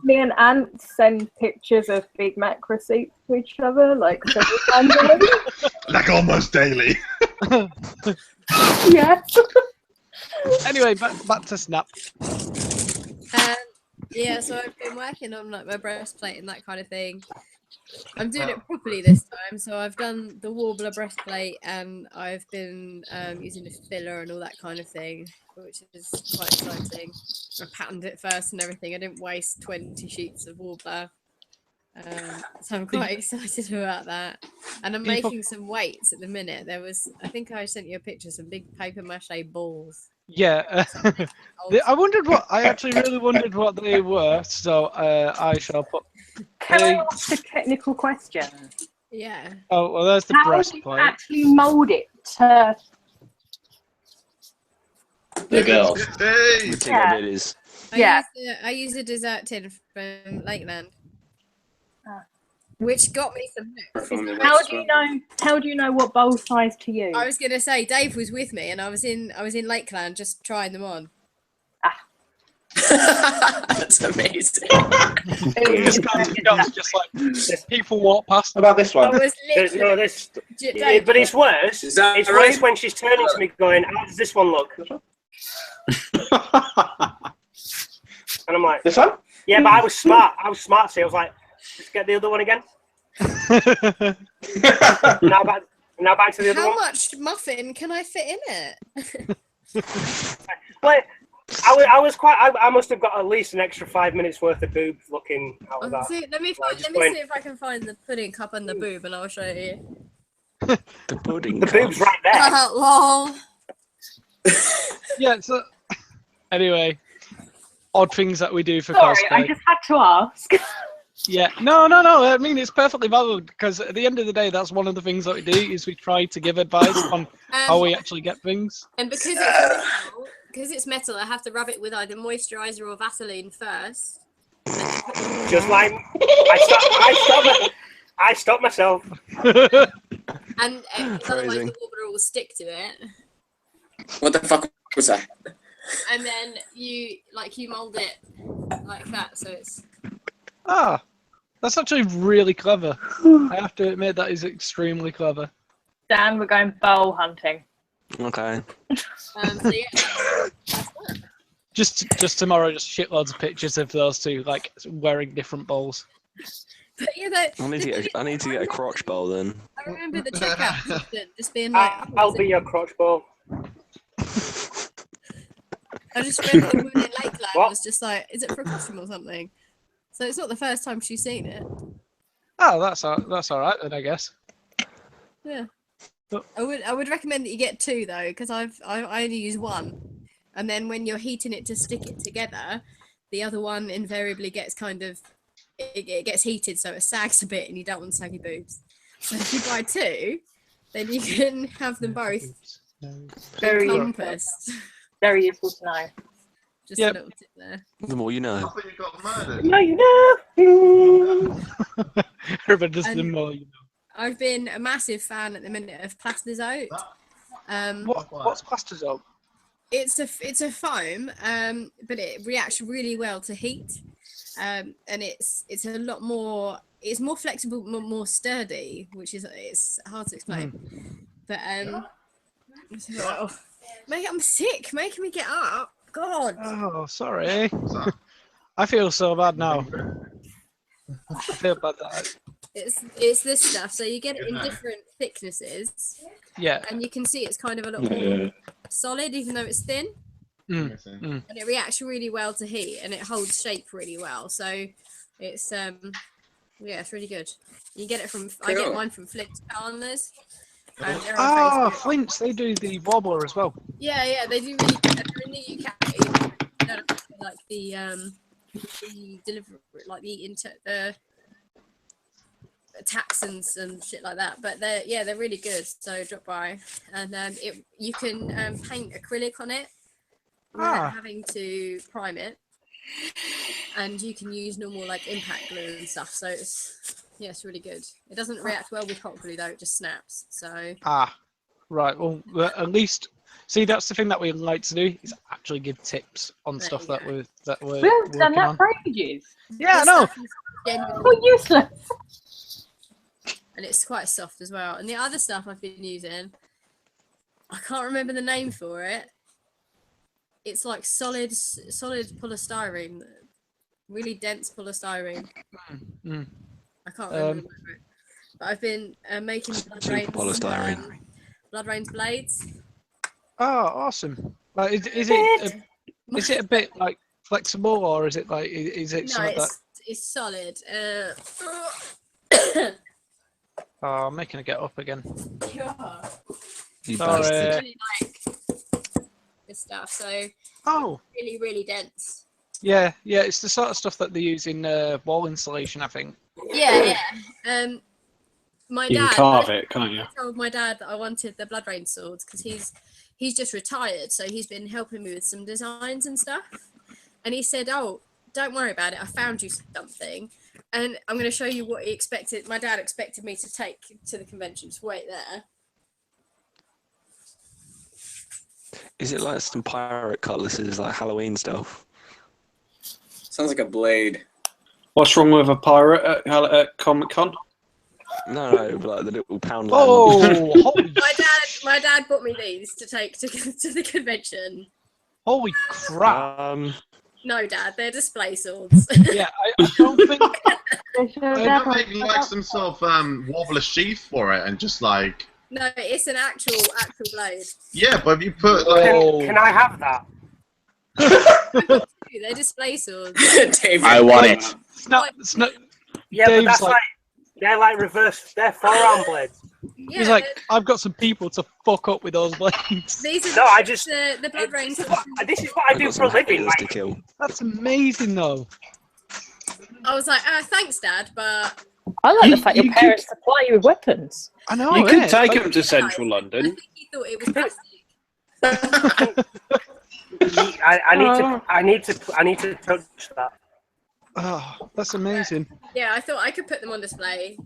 me and Ant send pictures of Big Mac receipts to each other like several times a week. Like almost daily. Yeah. Anyway, back to Snap. Yeah, so I've been working on like my breastplate and that kind of thing. I'm doing it properly this time, so I've done the Warbler breastplate and I've been using the filler and all that kind of thing, which is quite exciting. I patterned it first and everything. I didn't waste 20 sheets of Warbler, so I'm quite excited about that. And I'm making some weights at the minute. I think I sent you a picture, some big paper mache balls. Yeah, I actually really wondered what they were, so I shall put. Can I ask a technical question? Yeah. Oh, well, there's the breastplate. How do you actually mould it to... The girls. Hey! I use a dessert tin from Lakeland. Which got me some hooks. How do you know what bowl size to use? I was gonna say Dave was with me, and I was in Lakeland just trying them on. That's amazing. just like people walk past. About this one. No, but it's worse. It's worse when she's turning to me going, how does this one look? And I'm like, this one? Yeah, but I was smart. So I was like, let's get the other one again. now back to the other one. How much muffin can I fit in it? Well, I must have got at least an extra 5 minutes worth of boob looking out of that. Let me see if I can find the pudding cup and the boob, and I'll show you. The pudding. The boob's right there. Lol. Yeah. So anyway, odd things that we do for Sorry, cosplay. I just had to ask. Yeah, no. I mean, it's perfectly valid because at the end of the day, that's one of the things that we do is we try to give advice on how we actually get things. And because it's metal, I have to rub it with either moisturizer or Vaseline first. Just like I stopped myself. And otherwise the water will stick to it. What the fuck was that? And then you mold it like that, so it's. That's actually really clever. I have to admit that is extremely clever. Dan, we're going bowl hunting. Okay. So yeah. Just tomorrow, just shitloads of pictures of those two, like wearing different bowls. But yeah, I need to get a crotch bowl then. I remember the checkout assistant just being like, I'll be your crotch bowl. I just remember the woman in Lakeland was just like, is it for a costume or something? So it's not the first time she's seen it. Oh, that's all right then, I guess. Yeah. I would recommend that you get two though, because I only use one, and then when you're heating it to stick it together, the other one invariably gets it gets heated, so it sags a bit, and you don't want saggy boobs. So if you buy two, then you can have them both encompassed. Very useful to know. Just a little tip there. The more you know. I thought you got murdered. No, you know. Everybody does the more you know. I've been a massive fan at the minute of Plastizote. What's Plastizote? It's a foam, but it reacts really well to heat, and it's a lot more. It's more flexible, more sturdy, which is it's hard to explain. But I'm sick, making me get up. God. Oh, sorry. I feel so bad now. I feel bad that. It's this stuff, so you get it in different thicknesses. Yeah. And you can see it's kind of a lot more solid, even though it's thin. And it reacts really well to heat, and it holds shape really well. So it's it's really good. You get it from I get mine from Flint's Partners. Flint's, they do the wobbler as well. Yeah, they do really good. They're in the UK. Like the delivery, like the tax and shit like that, but they're really good, so drop by. And you can paint acrylic on it without having to prime it, and you can use normal like impact glue and stuff, so it's really good. It doesn't react well with hot glue though, it just snaps. So right, well at least see, that's the thing that we like to do, is actually give tips on stuff that we're We've done that for ages. Yeah, I know. Useless. And it's quite soft as well. And the other stuff I've been using, I can't remember the name for it. It's like solid polystyrene, really dense polystyrene. I can't remember it. But I've been making blood rains blades. Oh, awesome! Like, is it a bit like flexible, or is it like it's solid. I'm making it get up again. Yeah. Sorry. I really like this stuff. So really, really dense. Yeah, it's the sort of stuff that they use in wall insulation, I think. Yeah. My dad. You can carve it, can't you? I told my dad that I wanted the blood rain swords because he's just retired, so he's been helping me with some designs and stuff. And he said, "Oh, don't worry about it. I found you something. And I'm going to show you what he expected. My dad expected me to take to the convention. Just wait there. Is it like some pirate cutlasses, like Halloween stuff? Sounds like a blade. What's wrong with a pirate at Comic-Con? No, like the little pound. Oh, holy, my dad bought me these to take to the convention. holy crap! No, Dad, they're display swords. Yeah, I don't think. I don't make like some sort of wobbler sheath for it and just like. No, it's an actual blade. Yeah, but if you put like. Can I have that? They're display swords. I want it. Yeah, Dave's but that's like- they're like reverse. They're forearm blades. Yeah, He's like, I've got some people to fuck up with those blades. these are No, I just the blood rain. This is what I do for a living. To kill. That's amazing, though. I was like, thanks, Dad, but I like the fact you your parents supply you with weapons. I know. You could yeah. take Like, him to Central I London. think he thought it was plastic. I need to touch that. oh, that's amazing. Yeah, I thought I could put them on display.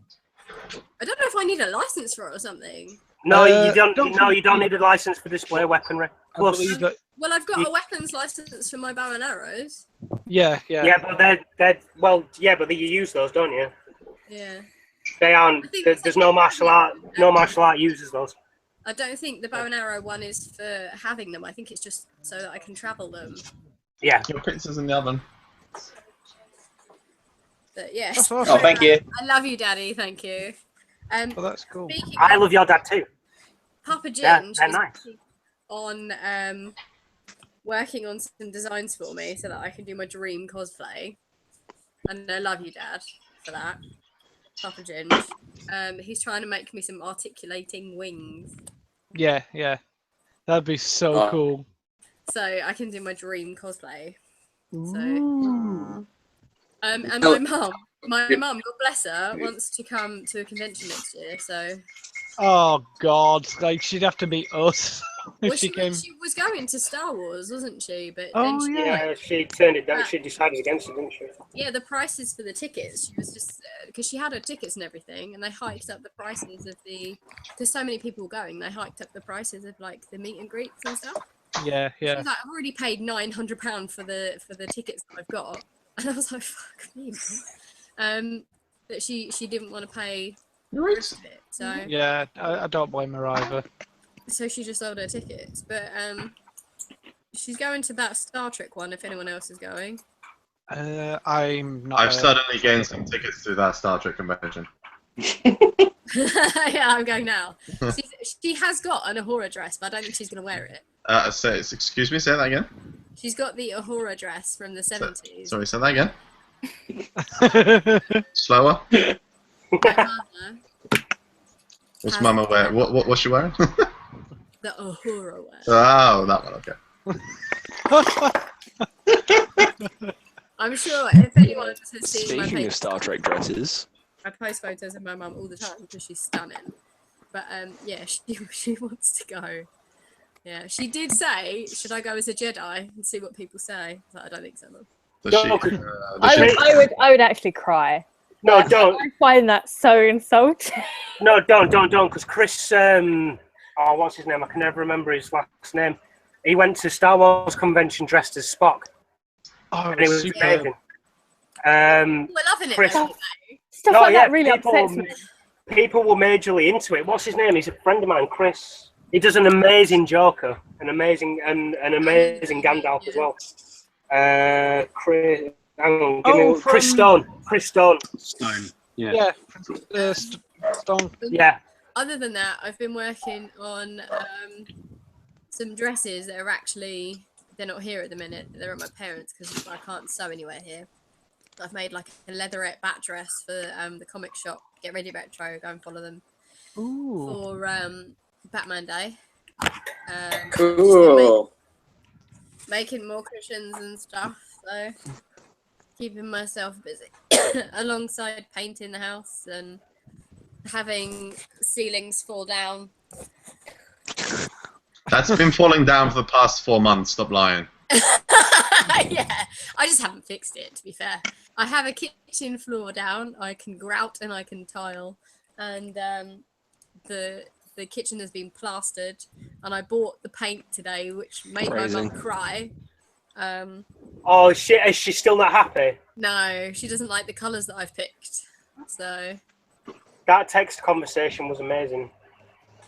I don't know if I need a license for it or something. No, you don't. don't No, think you don't you- need a license for display weaponry. I Plus, believe that. Well, I've got a weapons license for my bow and arrows. Yeah. yeah, but they're but you use those, don't you? Yeah. They aren't. I think There's no martial art. No martial art uses those. I don't think the bow and arrow one is for having them. I think it's just so that I can travel them. Yeah. Your pizza's in the oven. But yeah. That's awesome. Oh, thank you. I love you, Daddy. Thank you. Oh, that's cool. Speaking I of love your dad too. Papa Yeah, Jim, they're she's nice. on working on some designs for me so that I can do my dream cosplay. And I love you, Dad, for that. Papa Jim. He's trying to make me some articulating wings. Yeah. That'd be so cool. So I can do my dream cosplay. So Ooh. and my mum, God bless her, wants to come to a convention next year, so Oh God! Like she'd have to meet us if well, she came. she was going to Star Wars, wasn't she? But Oh, then she, yeah. Yeah, she turned it down. She decided against it, didn't she? yeah, the prices for the tickets. She was just because she had her tickets and everything, and they hiked up the prices of the. Because so many people were going, they hiked up the prices of like the meet and greets and stuff. Yeah. She was like, I've already paid £900 for the tickets that I've got, and I was like, fuck me. But she didn't want to pay the rest of it, so Yeah, I don't blame her either. so she just sold her tickets. But she's going to that Star Trek one if anyone else is going. I'm not. I've suddenly gained some tickets to that Star Trek convention. Yeah, I'm going now. She has got an Ahura dress, but I don't think she's going to wear it. Excuse me, say that again. She's got the Ahura dress from the 70s. Sorry, say that again. Slower. What's Mama wearing? What's she wearing? The Ahura wear. Oh, that one. Okay. I'm sure if anyone has seen my Speaking page, of Star Trek dresses, I post photos of my mum all the time because she's stunning. But yeah, she wants to go. Yeah, she did say, should I go as a Jedi and see what people say? But I don't think so, Mum. I would actually cry. No, don't. I find that so insulting. No, don't, because Chris, what's his name? I can never remember his last name. He went to Star Wars convention dressed as Spock. Oh, And it was super. amazing. We're loving it, Chris- though. Stuff No, like yeah, that really upsets me. People were majorly into it. What's his name? He's a friend of mine, Chris. He does an amazing Joker, an amazing Gandalf as well. Chris, hang on, Chris Stone. Chris Stone. Stone. Yeah. Yeah. Stone. Yeah. Other than that, I've been working on some dresses that are actually, they're not here at the minute. They're at my parents' because I can't sew anywhere here. I've made like a leatherette bat dress for the comic shop. Get Ready Retro, go and follow them. Ooh. For Batman Day. Cool. Making more cushions and stuff, so keeping myself busy alongside painting the house and having ceilings fall down. That's been falling down for the past 4 months. Stop lying. Yeah, I just haven't fixed it, to be fair. I have a kitchen floor down. I can grout and I can tile. And the kitchen has been plastered. And I bought the paint today, which made my mum cry. Oh, shit, is she still not happy? No, she doesn't like the colours that I've picked. So... That text conversation was amazing.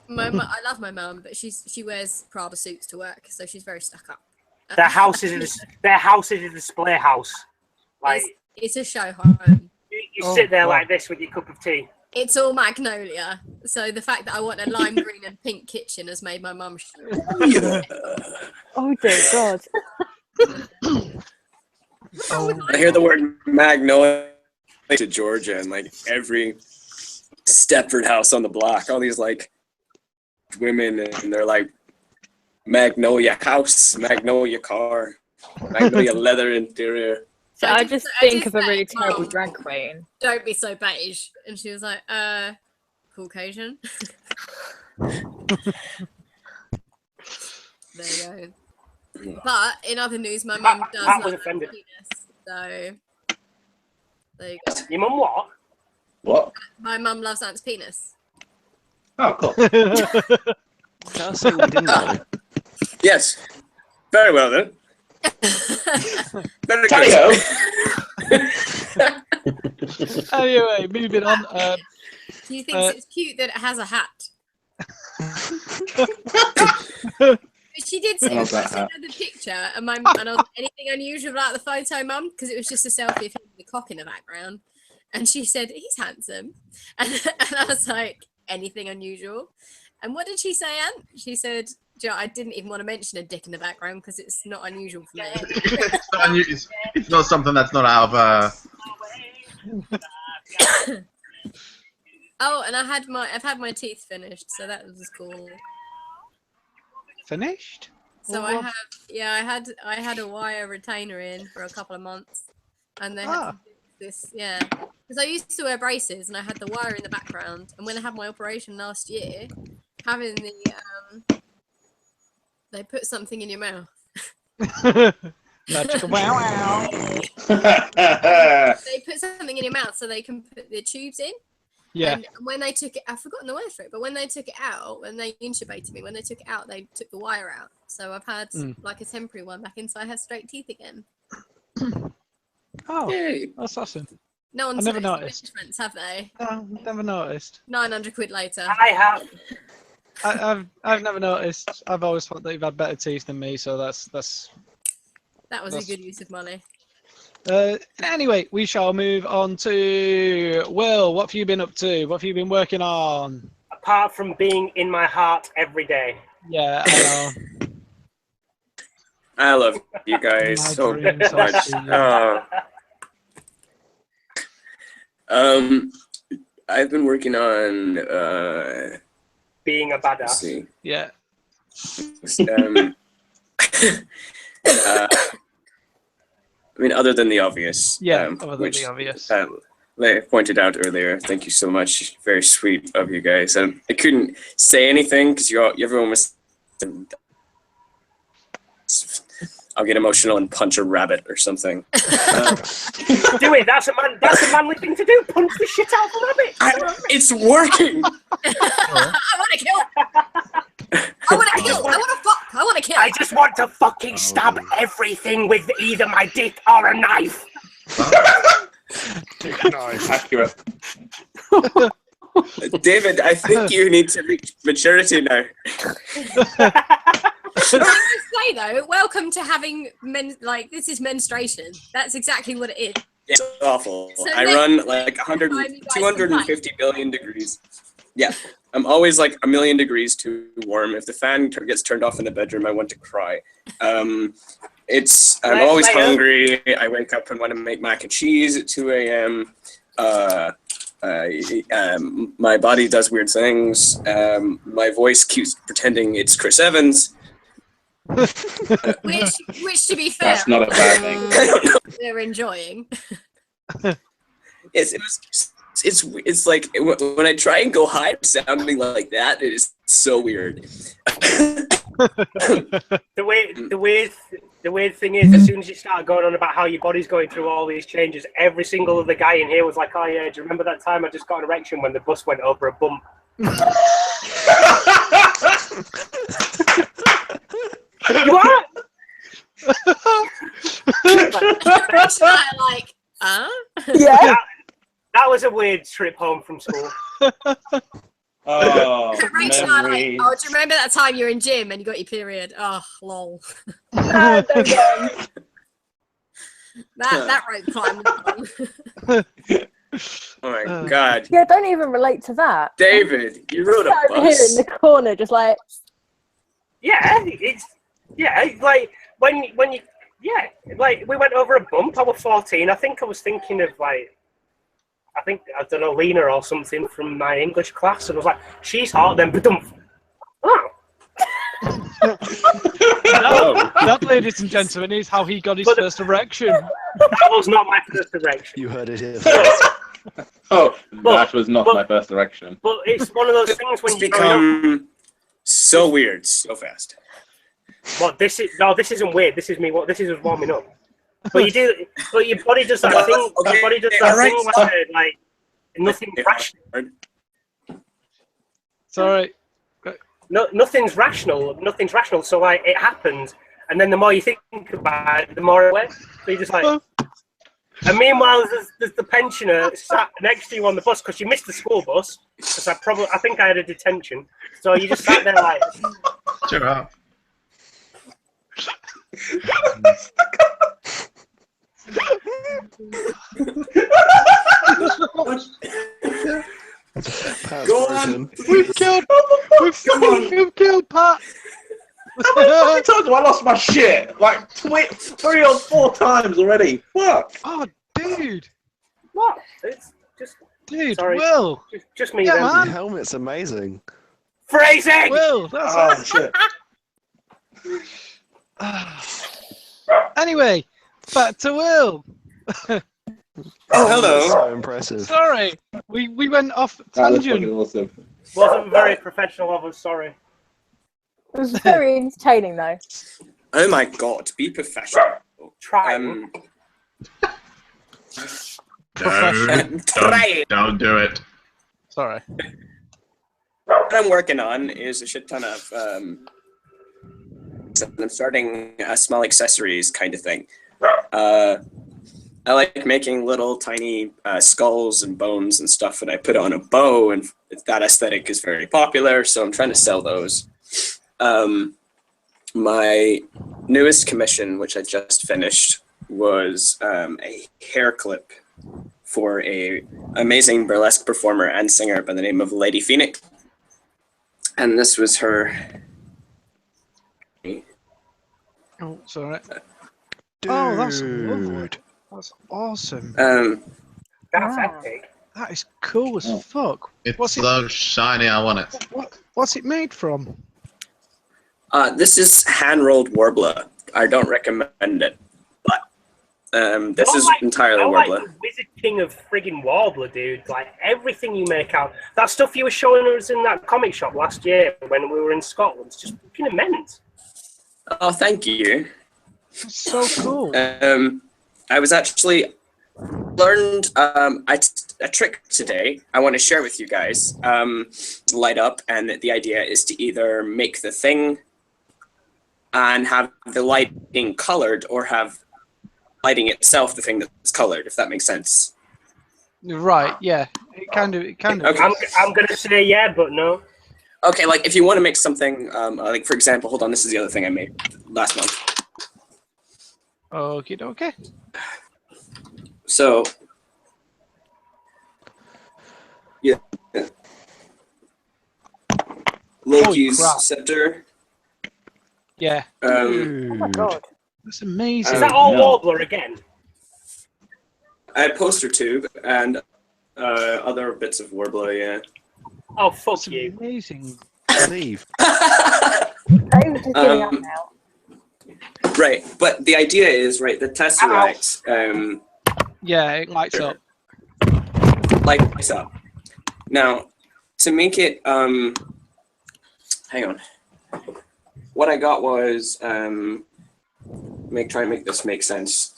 I love my mum, but she wears Prada suits to work, so she's very stuck up. Their house is a display house. Like it's a show home. You sit there like this with your cup of tea. It's all magnolia. So the fact that I want a lime green and pink kitchen has made my mum. Oh dear God. I hear the word magnolia to Georgia and like every Stepford house on the block. All these like women and they're like Magnolia house, Magnolia car, Magnolia leather interior. So I just think of a really terrible drag queen. Don't be so beige. And she was like, Caucasian. There you go. But in other news, my mum does love offended. Penis. So there you go. Your mum what? What? My mum loves Ant's penis. Oh, cool. That's what we didn't know. Yes. Very well then. Very good. Anyway, moving on. Do you think it's cute that it has a hat? She did say, I sent her the picture, and I was anything unusual about the photo, Mum? Because it was just a selfie of him with the cock in the background. And she said, he's handsome. And I was like, anything unusual? And what did she say, Ant? She said, I didn't even want to mention a dick in the background because it's not unusual for me. It's not something that's not out of... Oh, and I've had my teeth finished, so that was cool. Finished? So I had a wire retainer in for a couple of months, and they had this, because I used to wear braces, and I had the wire in the background. And when I had my operation last year, having the they put something in your mouth. Magical wow. They put something in your mouth so they can put the tubes in. Yeah. And when they took it, I've forgotten the word for it, but when they took it out, when they intubated me, when they took it out, they took the wire out. So I've had like a temporary one back in, so I have straight teeth again. Oh, that's awesome. No one's never noticed. The difference, have they? No, never noticed. 900 quid later. I have. I've never noticed. I've always thought that you've had better teeth than me, so that's. That was a good use of money. Anyway, we shall move on to Will. What have you been up to? What have you been working on? Apart from being in my heart every day. Yeah, I know. I love you guys so much. I've been working on being a badass. Yeah. I mean, other than the obvious. Yeah, other than the obvious. Like I pointed out earlier, thank you so much. Very sweet of you guys. I couldn't say anything because everyone was. I'll get emotional and punch a rabbit or something. Do it. That's a manly thing to do. Punch the shit out of a rabbit. It's working. I want to kill it. I want to kill. I want to fuck. I want to kill. I just want to fucking stab everything with either my dick or a knife. Nice. Accurate. David, I think you need to reach maturity now. I must say though, welcome to having this is menstruation. That's exactly what it is. It's awful. So I run like 250 billion degrees. Yeah, I'm always like a million degrees too warm. If the fan gets turned off in the bedroom, I want to cry. I'm always hungry. I wake up and want to make mac and cheese at 2 a.m. My body does weird things. My voice keeps pretending it's Chris Evans. which to be fair, that's not a bad thing. They're enjoying. Yes, it's like when I try and go high sounding like that, it is so weird. the way the weird thing is, as soon as you started going on about how your body's going through all these changes, every single other guy in here was like, "Oh yeah, do you remember that time I just got an erection when the bus went over a bump?" What? Like, Yeah. That was a weird trip home from school. Oh, Rachel, like, memories. oh, do you remember that time you were in gym and you got your period? Oh, lol. Don't go. That rope climb was fun. Oh my god. Yeah, don't even relate to that. David, you rode a Sat over here in bus. the corner, just like. Yeah, like when you like we went over a bump. I was 14. I think I was thinking of like. I don't know, Lena or something from my English class, and I was like, she's hot, then ba-dum. Oh. That, ladies and gentlemen, is how he got his first erection. That was not my first erection. You heard it here first. That was not my first erection. But it's one of those things when It's you become so weird so fast. Well, this isn't weird. This is me. This is warming up. But your body does that thing. Your body does that thing where like nothing's rational. Sorry. No, nothing's rational. Nothing's rational. So like it happens, and then the more you think about it, the more it went. So you're just like. And meanwhile, there's the pensioner sat next to you on the bus because you missed the school bus. Because I think I had a detention. So you just sat there like. Shut up. Go on. We've killed Pat. How many times have I lost my shit? Like 3 or 4 times already. Fuck. Oh, dude. What? It's just. Dude, Sorry. Will. Just me. Yeah, then. man. The helmet's amazing. Phrasing. Will, that's Oh shit. Anyway, back to Will. Oh, hello. So impressive. Sorry, we went off That was fucking tangent. awesome. Wasn't very professional of us. Sorry. It was very entertaining, though. Oh my god, be professional. Trying. Try. Don't do it. Sorry. What I'm working on is a shit ton of so I'm starting a small accessories kind of thing. I like making little tiny skulls and bones and stuff, and I put on a bow, and that aesthetic is very popular, so I'm trying to sell those. My newest commission, which I just finished, was a hair clip for a amazing burlesque performer and singer by the name of Lady Phoenix. And this was her. Oh, sorry. Oh, that's lovely. That's awesome. That's epic. That is cool as fuck. It's so shiny, I want it. What's it made from? This is hand-rolled warbler. I don't recommend it, but this is entirely warbler. Like the Wizard King of friggin' warbler, dude. Like everything you make out. That stuff you were showing us in that comic shop last year when we were in Scotland, it's just fucking immense. Oh, thank you. That's so cool. I was actually learned a trick today I want to share with you guys. Light up, and the idea is to either make the thing and have the lighting colored, or have lighting itself the thing that's colored, if that makes sense. Right, yeah. It kind of. Okay. I'm gonna say yeah, but no. Okay, like if you want to make something, like for example, hold on, this is the other thing I made last month. Okie dokie. So, yeah. Loki's crap. scepter. Yeah. Oh my god. That's amazing. Is that all warbler again? I had poster tube and other bits of warbler, yeah. Oh fuck That's you! amazing. Leave. David's just giving up now. Right, but the idea is, right, the Tesseract Yeah, it lights up. lights up. Now, to make it, hang on. What I got was try and make this make sense.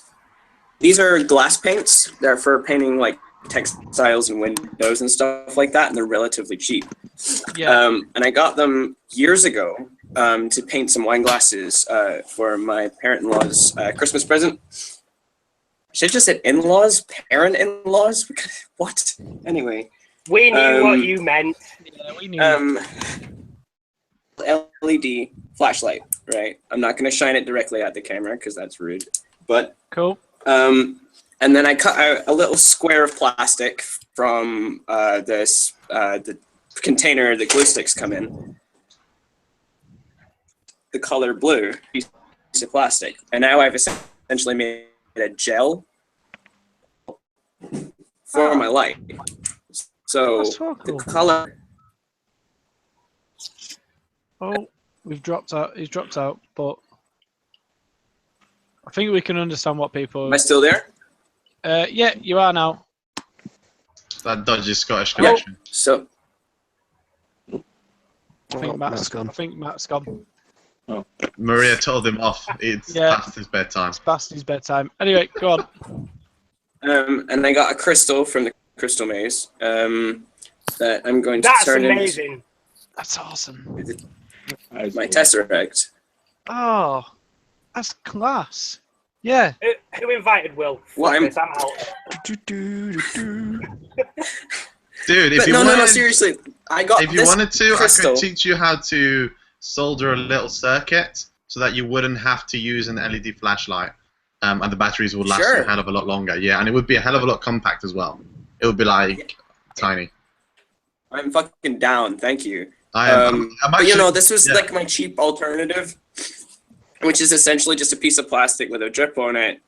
These are glass paints. They're for painting like textiles and windows and stuff like that, and they're relatively cheap. Yeah. And I got them years ago to paint some wine glasses for my parent-in-law's Christmas present. Should have just said in-laws, parent-in-laws. What? Anyway, we knew what you meant. Yeah, we knew. LED flashlight, right? I'm not going to shine it directly at the camera because that's rude. But cool. And then I cut out a little square of plastic from the container that glue sticks come in. The color blue piece of plastic, and now I've essentially made a gel for my light. So so cool. the color. Oh, we've dropped out. He's dropped out, but I think we can understand what people. Am I still there? Yeah, you are now. That dodgy Scottish connection. So. I think Matt's gone. I think Matt's gone. Oh. Maria told him off. It's past his bedtime. It's past his bedtime. Anyway, go on. And I got a crystal from the crystal maze that I'm going to turn into. That's amazing. That's awesome. My Tesseract. Oh, that's class. Yeah. Who invited Will? Well, I'm out. Dude, if you no, wanted, seriously, I got. If you wanted to, crystal. I could teach you how to solder a little circuit so that you wouldn't have to use an LED flashlight, and the batteries would last a hell of a lot longer. Yeah, and it would be a hell of a lot compact as well. It would be like tiny. I'm fucking down. Thank you. I'm but you know, this was like my cheap alternative, which is essentially just a piece of plastic with a drip on it.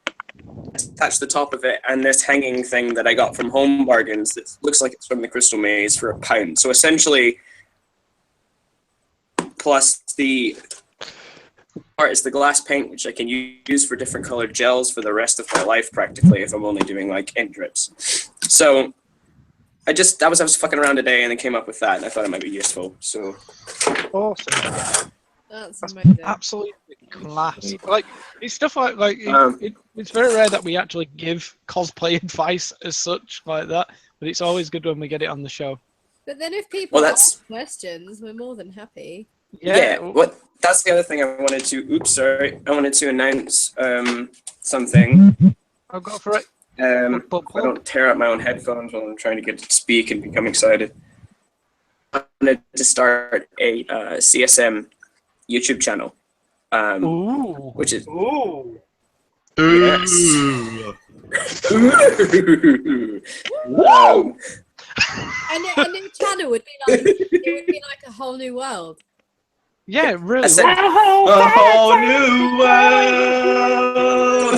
Attach the top of it and this hanging thing that I got from Home Bargains that looks like it's from the Crystal Maze for £1. So essentially, plus the part is the glass paint, which I can use for different colored gels for the rest of my life practically if I'm only doing like ink drips. So I was fucking around today and I came up with that and I thought it might be useful. So awesome. That's amazing. Absolutely class. Like it's stuff like it's very rare that we actually give cosplay advice as such like that, but it's always good when we get it on the show. But then if people ask questions, we're more than happy. Yeah. That's the other thing I wanted to. Oops, sorry. I wanted to announce something. I'll go for it. I don't tear up my own headphones while I'm trying to get to speak and become excited. I wanted to start a CSM YouTube channel, which is yes. And a new channel would be like a whole new world. Yeah, really. A whole new world. A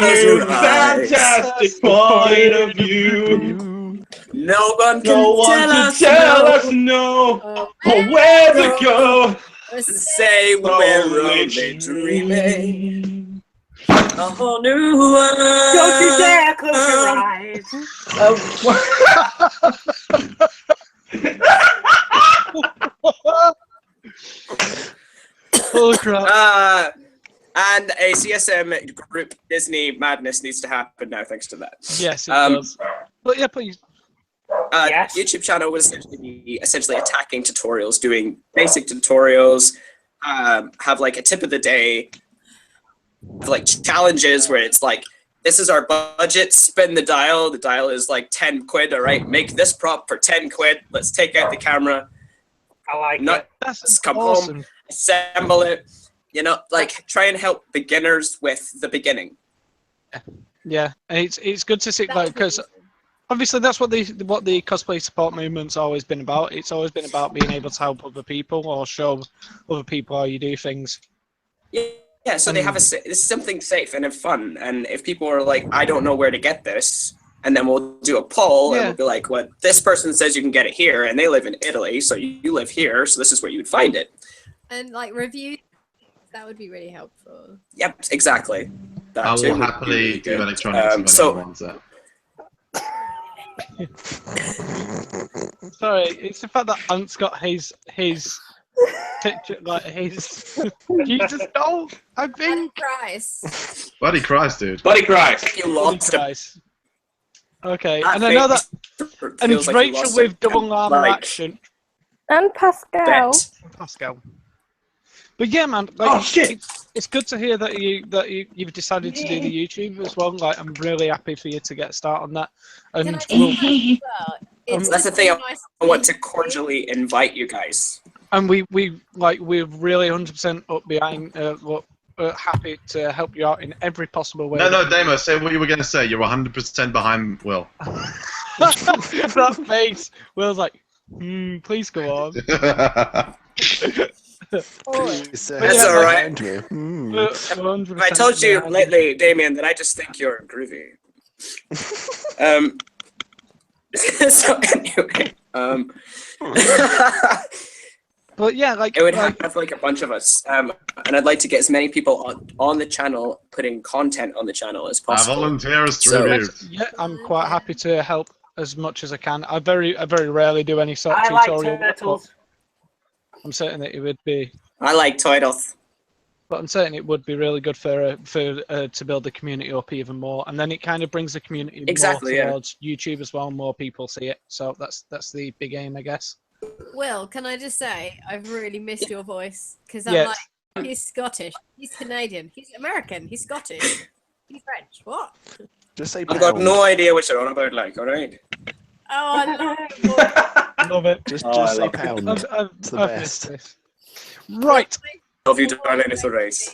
new fantastic point of view. No one can tell us no, or where to go. Say we're only dreaming. A whole new world. Don't you dare close your eyes. Oh crap. And a CSM group Disney madness needs to happen now thanks to that. Yes, it does. But yeah, please. Yes. YouTube channel was essentially attacking tutorials, doing basic tutorials, have like a tip of the day, like challenges where it's like, this is our budget, spin the dial is like 10 quid, all right, make this prop for 10 quid, let's take out the camera. I like it. That's come awesome. home, assemble it, you know, like try and help beginners with the beginning. Yeah, and it's good to see, like, because obviously that's what the cosplay support movement's always been about. It's always been about being able to help other people or show other people how you do things. Yeah, so they have it's something safe and fun. And if people are like, I don't know where to get this, and then we'll do a poll and we'll be like, well, this person says you can get it here, and they live in Italy, so you live here, so this is where you would find it. And like reviews, that would be really helpful. Yep, exactly. That I will would happily be really do good. electronics if anyone wants it. Sorry, it's the fact that Ant's got his picture like his Jesus doll, I think. Christ. Buddy Christ, dude. Buddy Christ. You lost him. Christ. Okay, That and I know that, and feels it's like you Rachel lost with him. double armor Like, action. And Pascal. Pascal. But yeah, man, like, Oh, shit. it's good to hear that you've decided to do the YouTube as well. Like, I'm really happy for you to get started on that. And Can I just say as well, it's that's the just thing. so nice I want to to cordially invite you guys. And we're really 100% up behind, happy to help you out in every possible way. No, Damo, say what you were going to say. You're 100% behind Will. That face. Will's like, please go on. That's all right. I told you lately, Damien, that I just think you're groovy. So anyway, but yeah, like it would have like a bunch of us, and I'd like to get as many people on the channel, putting content on the channel as possible. Volunteers to So- review. Yeah, I'm quite happy to help as much as I can. I very rarely do any sort of I like tutorial work, but turtles. I'm certain that it would be. I like titles. But I'm certain it would be really good for to build the community up even more, and then it kind of brings the community Exactly, more yeah. towards YouTube as well. More people see it, so that's the big aim, I guess. Will, can I just say, I've really missed your voice, because I'm Yes. like, he's Scottish, he's Canadian, he's American, he's Scottish, he's French. What? Just say I've got no idea what you're on about, like, alright? Oh, I love Love it. Just I say love pound. It's the I've best. missed this. Right. Love you, darling, it's a race.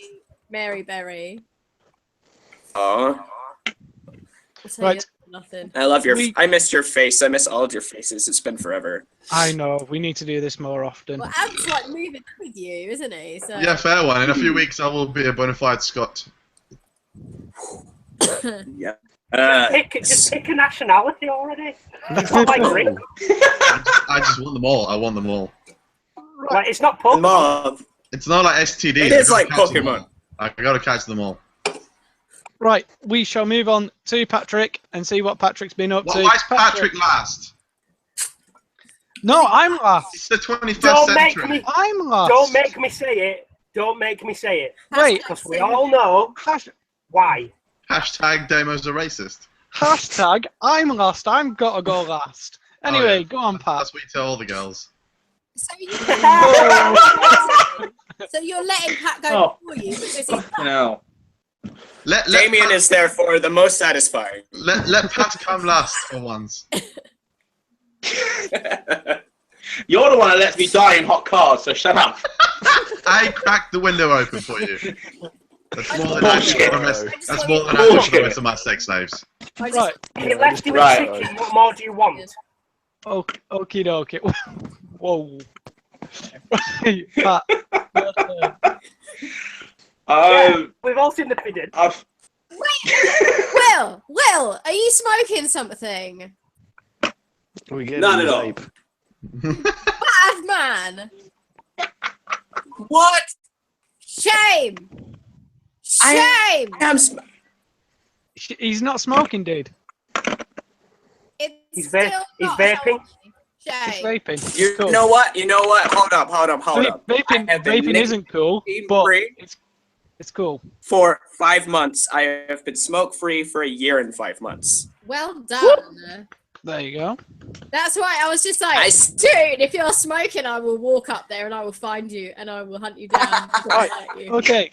Mary Berry. Aw. I'll tell Right. you nothing. I love your. I missed your face. I miss all of your faces. It's been forever. I know. We need to do this more often. Well, Ant's like moving with you, isn't he? So Yeah, fair one. In a few weeks, I will be a bona fide Scot. Yeah. Just pick a nationality already. It's not like Greek. I just want them all. I want them all. Like, it's not Pokemon. Mom. It's not like STD. It is like Pokemon. I gotta catch them all. Right, we shall move on to Patrick and see what Patrick's been up to. Why is Patrick last? No, I'm last. It's the 21st Don't make century. me. I'm last. Don't make me say it. Don't make me say it. Wait. Because we all know why. Hashtag Damo's a racist. Hashtag I'm last. I'm gotta go last. Anyway, yeah. Go on, Pat. That's what you tell all the girls. So, so you're letting Pat go before you because he's No. Let Damien Pat, is therefore the most satisfying. let Pat come last for once. You're the one that lets me die in hot cars, so shut up. I cracked the window open for you. That's more than I Bullshit. should promise. That's more than I should promise to my sex slaves. Right. It left you with Right. chicken. What more do you want? Okie dokie. Whoa. Right, Pat. your turn. We've all seen the video. Will, are you smoking something? We get Not at all. vape. Bad man. What? Shame. Shame. He's not smoking, dude. It's He's still he's not vaping. He's Shame. vaping. You Cool. know what? Hold up. Vaping, I have been vaping isn't cool, but free it's cool. for 5 months. I have been smoke free for a year and 5 months. Well done. There you go. That's why I was just like, dude, if you're smoking, I will walk up there and I will find you and I will hunt you down. Right. At you. Okay.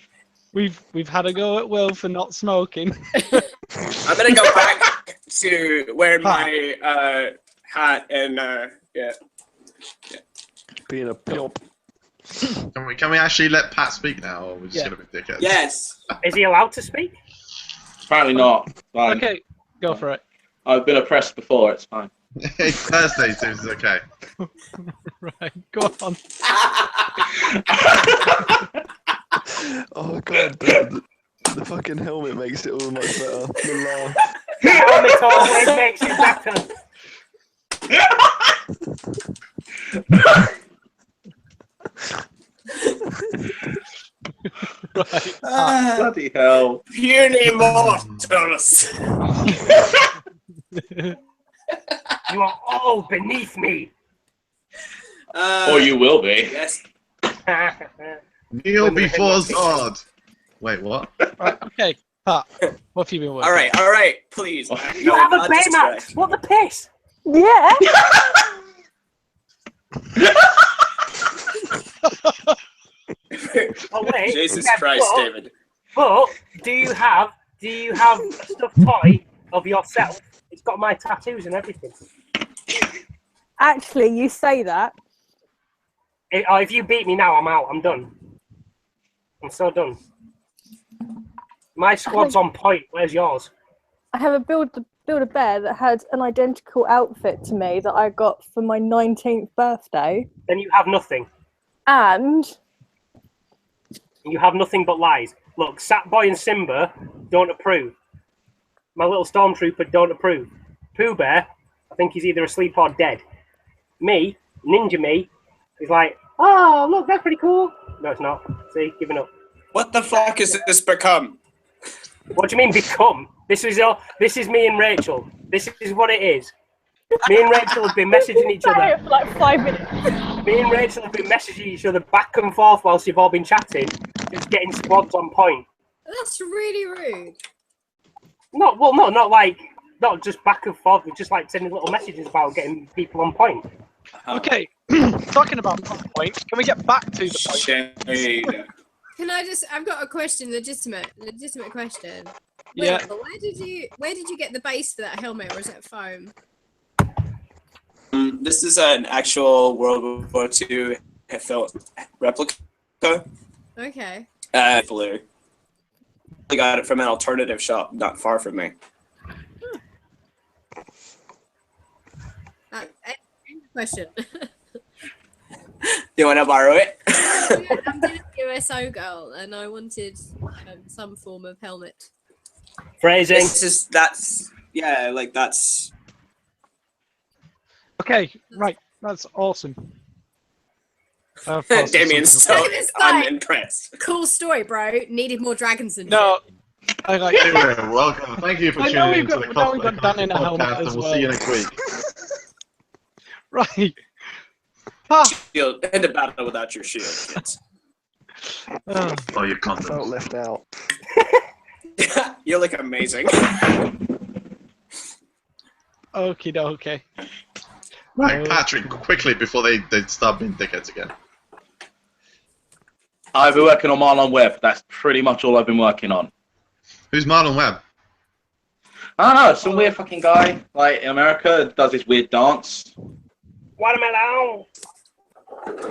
We've had a go at Will for not smoking. I'm gonna go back to wearing my hat and yeah. Being a pimp. Can we actually let Pat speak now, or are we just Yeah. gonna be dickheads? Yes. Is he allowed to speak? Apparently not. Fine. Okay, go for it. I've been oppressed before, it's fine. It's Thursday, so it's okay. Right, go on. Oh god, the fucking helmet makes it all much better. The laugh. The helmet always makes it better. Right. Bloody hell. Puny mortals. You are all beneath me. Or you will be. Yes. Kneel before Zod. Wait, what? Right, okay, Pat, what have you been working? All right, please. You have a Baymax. What the piss? Yeah. Oh wait. Jesus yeah, Christ, David. But do you have a stuffed toy of yourself? It's got my tattoos and everything. Actually, you say that. If you beat me now, I'm out. I'm done. I'm so done. My squad's on point. Where's yours? I have a Build-A-Bear that had an identical outfit to me that I got for my 19th birthday. Then you have nothing. And you have nothing but lies. Look, Satboy and Simba don't approve. My little stormtrooper don't approve. Pooh Bear, I think he's either asleep or dead. Me, Ninja Me, is like, oh, look, that's pretty cool. No, it's not. See, giving up. What the fuck has this become? What do you mean become? This is me and Rachel. This is what it is. Me and Rachel have been messaging each other for like 5 minutes. Me and Rachel have been messaging each other back and forth whilst you've all been chatting, just getting squads on point. That's really rude. Not just back and forth. We're just like sending little messages about getting people on point. Okay, talking about point, can we get back to the point? Can I just? I've got a question, legitimate question. Yeah. Where did you get the base for that helmet, or is it foam? This is an actual World War II replica. Okay. Blue. I got it from an alternative shop not far from me. Question. You want to borrow it? I'm doing a USO girl, and I wanted some form of helmet. Phrasing. That's. Okay, right, that's awesome. Damien's so unimpressed. Cool story, bro. Needed more dragons than no. I like it. Welcome. Thank you for tuning in to the Cosplay podcast, and we'll see you next week. Right. Shield. End the battle without your shield, kids. Oh, you can't. Felt left out. You look amazing. Okie dokie. Right, Patrick, quickly before they start being dickheads again. I've been working on Marlon Webb. That's pretty much all I've been working on. Who's Marlon Webb? I don't know, some weird fucking guy, like in America, does this weird dance. Watermelon.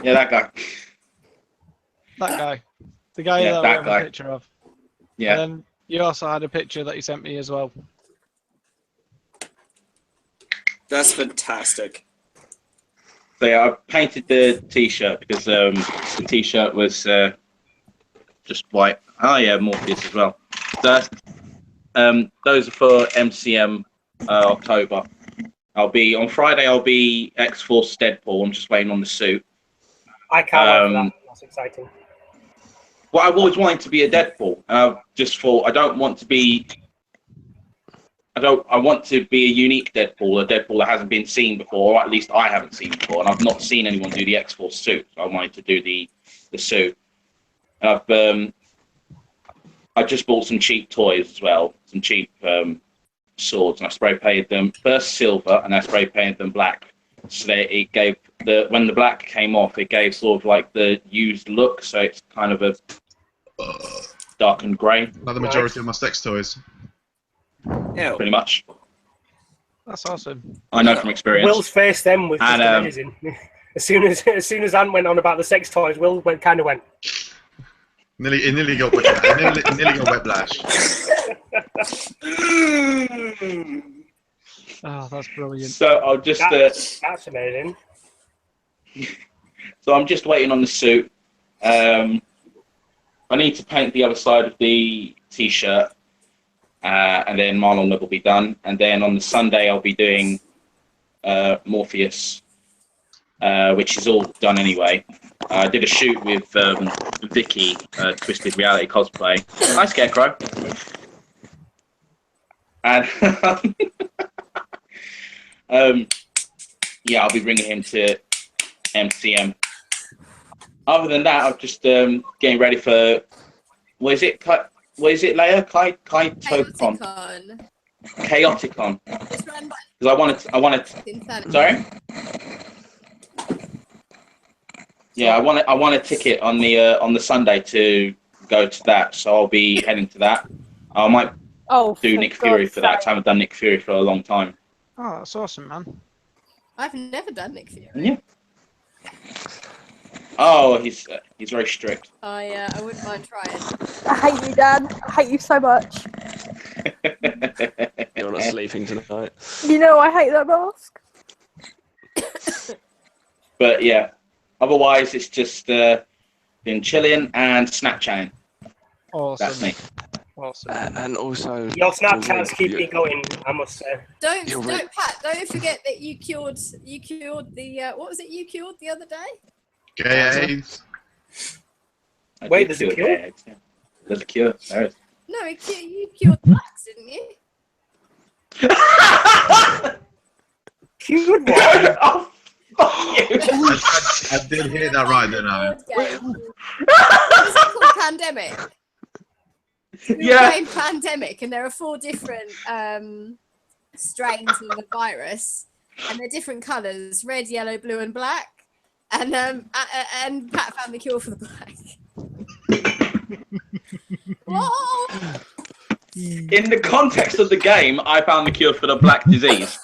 Yeah, that guy. That guy. The guy that I have a picture of. Yeah. And then you also had a picture that you sent me as well. That's fantastic. So yeah, I painted the t-shirt because the t-shirt was just white. Oh yeah, Morpheus as well. So, those are for MCM October. On Friday I'll be X-Force Deadpool. I'm just waiting on the suit. I can't wait for that. That's exciting. Well, I've always wanted to be a Deadpool, and I just thought I want to be a unique Deadpool, a Deadpool that hasn't been seen before, or at least I haven't seen before, and I've not seen anyone do the X-Force suit. So I wanted to do the suit, and I just bought some cheap toys as well, some cheap swords, and I spray painted them first silver, and I spray painted them black. So that it gave when the black came off, it gave sort of like the used look. So it's kind of a dark and grey. Like the majority of my sex toys. Yeah, pretty much. That's awesome. I know from experience. Will's face then was just amazing. As soon as Anne went on about the sex toys, Will kind of went. Nearly got whiplash. Oh, that's brilliant. So I'll just. That's amazing. So I'm just waiting on the suit. I need to paint the other side of the t-shirt, and then Marlon Webb will be done. And then on the Sunday I'll be doing Morpheus, which is all done anyway. I did a shoot with Vicky, Twisted Reality Cosplay. Hi, Scarecrow. And yeah, I'll be bringing him to MCM. other than that, I'm just getting ready for. What is it? What is it, Leia? Chaoticon. Chaoticon. Because I wanted. Sorry. Yeah, I want a ticket on the Sunday to go to that, so I'll be heading to that. I might do Nick Fury for that. I haven't done Nick Fury for a long time. Oh, that's awesome, man. I've never done Nick Fury. Yeah. Oh, he's very strict. I wouldn't mind trying. I hate you, Dan. I hate you so much. You're not sleeping tonight. You know I hate that mask. But yeah, otherwise it's just been chilling and Snapchatting. Awesome. That's me. Awesome. And also, Your Snapchats keep me going, I must say. Don't Pat. Don't forget that you cured the what was it you cured the other day? Gay AIDS. Wait, there's a cure? There's a cure. There is. No, you cured blacks, didn't you? Cured what? Oh, fuck you. I did hear that right, didn't I? Is it called Pandemic? Yeah. Playing Pandemic, and there are 4 different strains of the virus, and they're different colours: red, yellow, blue, and black. And Pat found the cure for the black. Whoa! In the context of the game, I found the cure for the black disease.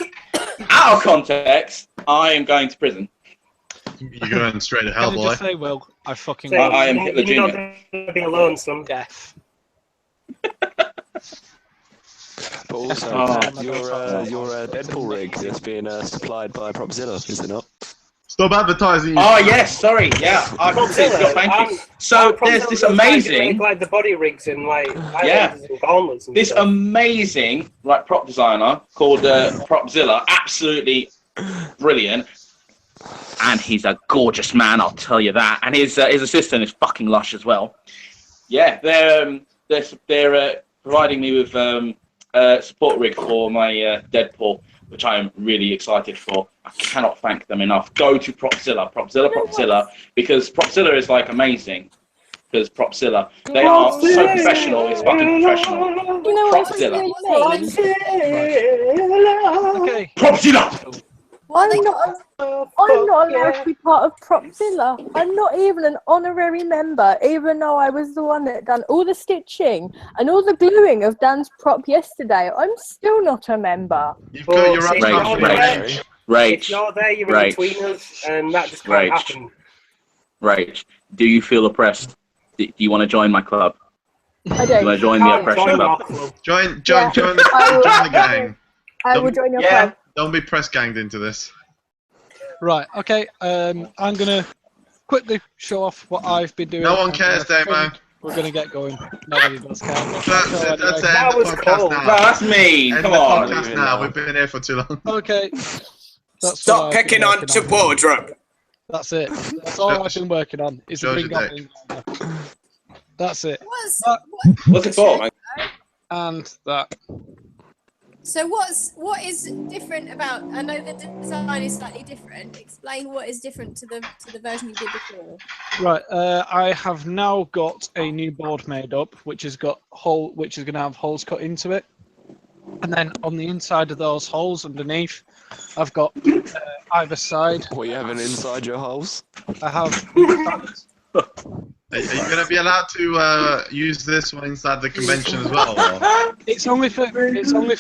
Out of context, I am going to prison. You're going straight to hell, Can I boy. just say, Will, I fucking So, I am Hitler you're not Jr. going to be alone, son. death. but also, your Deadpool rig that's being supplied by Propzilla, is it not? Stop advertising. Oh yes, sorry, yeah. Thank you. So there's this amazing, like the body rigs and like yeah, and gauntlets and this stuff. amazing like prop designer called Propzilla, absolutely brilliant. And he's a gorgeous man, I'll tell you that. And his assistant is fucking lush as well. Yeah, they're providing me with support rig for my Deadpool, which I am really excited for. I cannot thank them enough. Go to Propzilla, because Propzilla is like amazing. Because Propzilla, they are so professional. It's fucking professional. You know what Propzilla. Okay. Propzilla. I'm not allowed to be part of Propzilla. I'm not even an honorary member, even though I was the one that done all the stitching and all the gluing of Dan's prop yesterday. I'm still not a member. You've got your own Rage. If you're there, you're in between us, and that just can't happen. Rage. Do you feel oppressed? Do you want to join my club? I don't. Do you want to join the oppression club? Join the gang. I will join your club. Don't be press ganged into this. Right, okay. I'm going to quickly show off what I've been doing. No one cares, Damo. We're going to get going. Nobody does care. That's it. That was cool. No, that's mean. Come on. Podcast now. We've been here for too long. Okay. Stop picking on to wardrobe. That's it. That's all I've been working on. Is the Green Goblin. That's it. What's it for? And that. So what is different about? I know the design is slightly different. Explain what is different to the version you did before. Right. I have now got a new board made up, which is going to have holes cut into it, and then on the inside of those holes underneath, I've got either side. What, you having inside your holes? I have. Are you going to be allowed to use this one inside the convention as well? Or? It's only for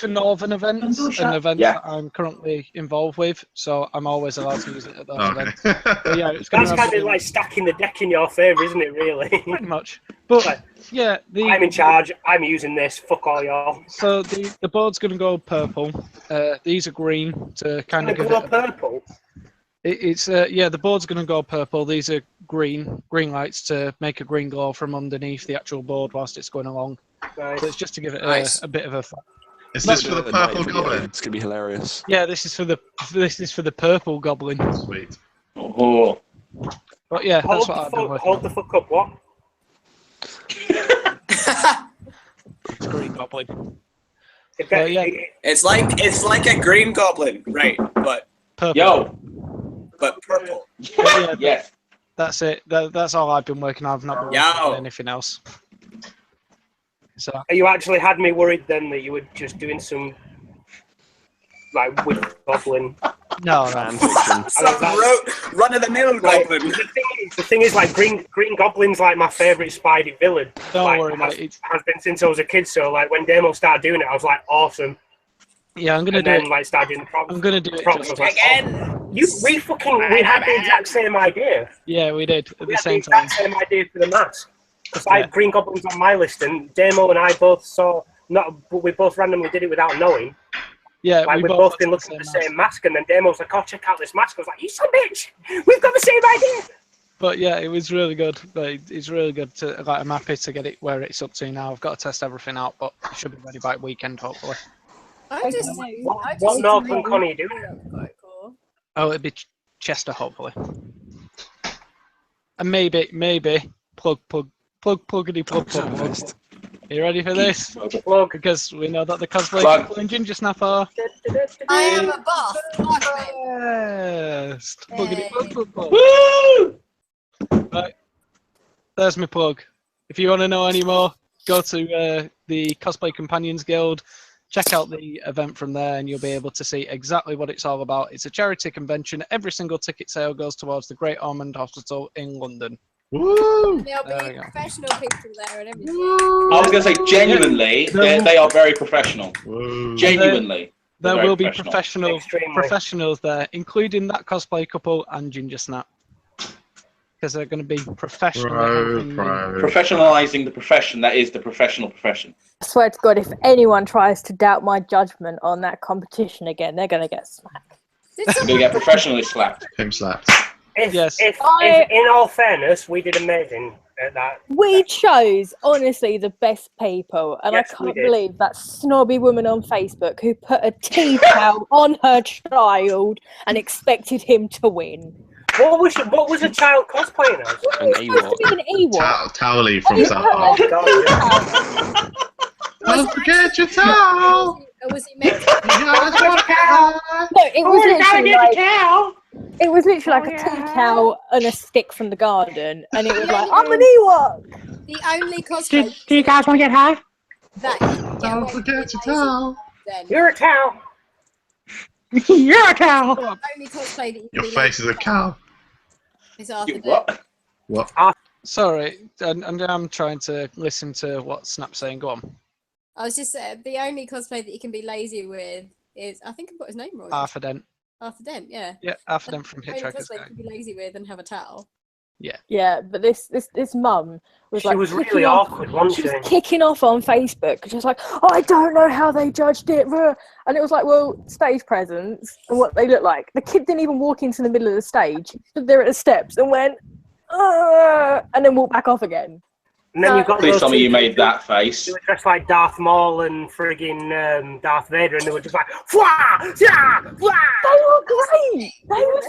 northern events and events that I'm currently involved with, so I'm always allowed to use it at those events. But yeah, it's That's kind of like stacking the deck in your favour, isn't it? Really. Pretty much. But yeah, I'm in charge. I'm using this. Fuck all y'all. So the board's going to go purple. These are green to kind of give it purple. The board's going to go purple. These are green lights to make a green glow from underneath the actual board whilst it's going along. Nice. So it's just to give it a bit of a. Is this for the purple goblin? It's gonna be hilarious. Yeah, this is for the purple goblin. Sweet. Oh. But yeah, that's what I've been working on. Hold the fuck up, what? It's green goblin. It's like a green goblin, right? But purple. Yo. But purple. Yes. That's it. That's all I've been working on. I've not been working on anything else. So. You actually had me worried then that you were just doing some like with goblin. No, run of the mill goblin. The thing is, like Green Goblin's like my favourite Spidey villain. Don't worry, mate. Has been since I was a kid. So like when Damo started doing it, I was like, awesome. Yeah, I'm gonna and do then, it. Like start doing the props. I'm gonna do it just again. We had the exact same idea. Yeah, we did at we the same the time. Exact same idea for the mask. Because like Green Goblin's on my list, and Damo and I both saw but we both randomly did it without knowing. Yeah, like we've both been looking at the same mask, and then Damo's like, "Oh, check out this mask." I was like, "You son of a bitch! We've got the same idea." But yeah, it was really good. It's really good to like. I'm happy to get it where it's up to now. I've got to test everything out, but it should be ready by weekend, hopefully. What Northern Con are you doing? Oh, it'd be Chester, hopefully, and maybe pluggity plug. Are you ready for this? Because we know that the cosplay people in GingerSnap are. I am a boss. Yes. Woo! Right. There's my plug. If you want to know any more, go to the Cosplay Companions Guild. Check out the event from there, and you'll be able to see exactly what it's all about. It's a charity convention. Every single ticket sale goes towards the Great Ormond Hospital in London. Woo! There'll be professional people there and everything. I was going to say, genuinely, they are very professional. Woo. Genuinely. There will be professionals there, including that cosplay couple and GingerSnap. Because they're going to be professional. Professionalizing the profession, that is the professional profession. I swear to God, if anyone tries to doubt my judgment on that competition again, they're going to get smacked. They're going to get professionally slapped. Him slapped. If in all fairness, we did amazing at that. We chose, honestly, the best people. And I can't believe that snobby woman on Facebook who put a tea towel on her child and expected him to win. What was a child cosplaying as? An Ewok. An Ewok. Towley from South Park. Oh, God. Don't forget your towel! Was he meant No, it was literally like... It was literally like a tea towel and a stick from the garden, and it was like, I'm an Ewok! The only cosplay... Do you guys want to get high? Don't forget your towel! You're a towel! You're a cow! The only cosplay that Your face is a cow. Is Arthur What? Sorry, I'm trying to listen to what Snap's saying. Go on. I was just saying, the only cosplay that you can be lazy with is, I think I've got his name wrong. Arthur Dent. Arthur Dent, yeah. Yeah, Arthur Dent from Hitchhiker's Hitchhiker's Guide. You can be lazy with and have a towel. Yeah. Yeah, but this mum was like... She was really awkward, wasn't she? She was kicking off on Facebook. She was like, oh, I don't know how they judged it. And it was like, well, stage presence and what they look like. The kid didn't even walk into the middle of the stage. Stood there at the steps and went, and then walked back off again. And then you've got Please tell me you made that face. They were dressed like Darth Maul and friggin' Darth Vader, and they were just like, fwah, yeah, fwah. They were great. They were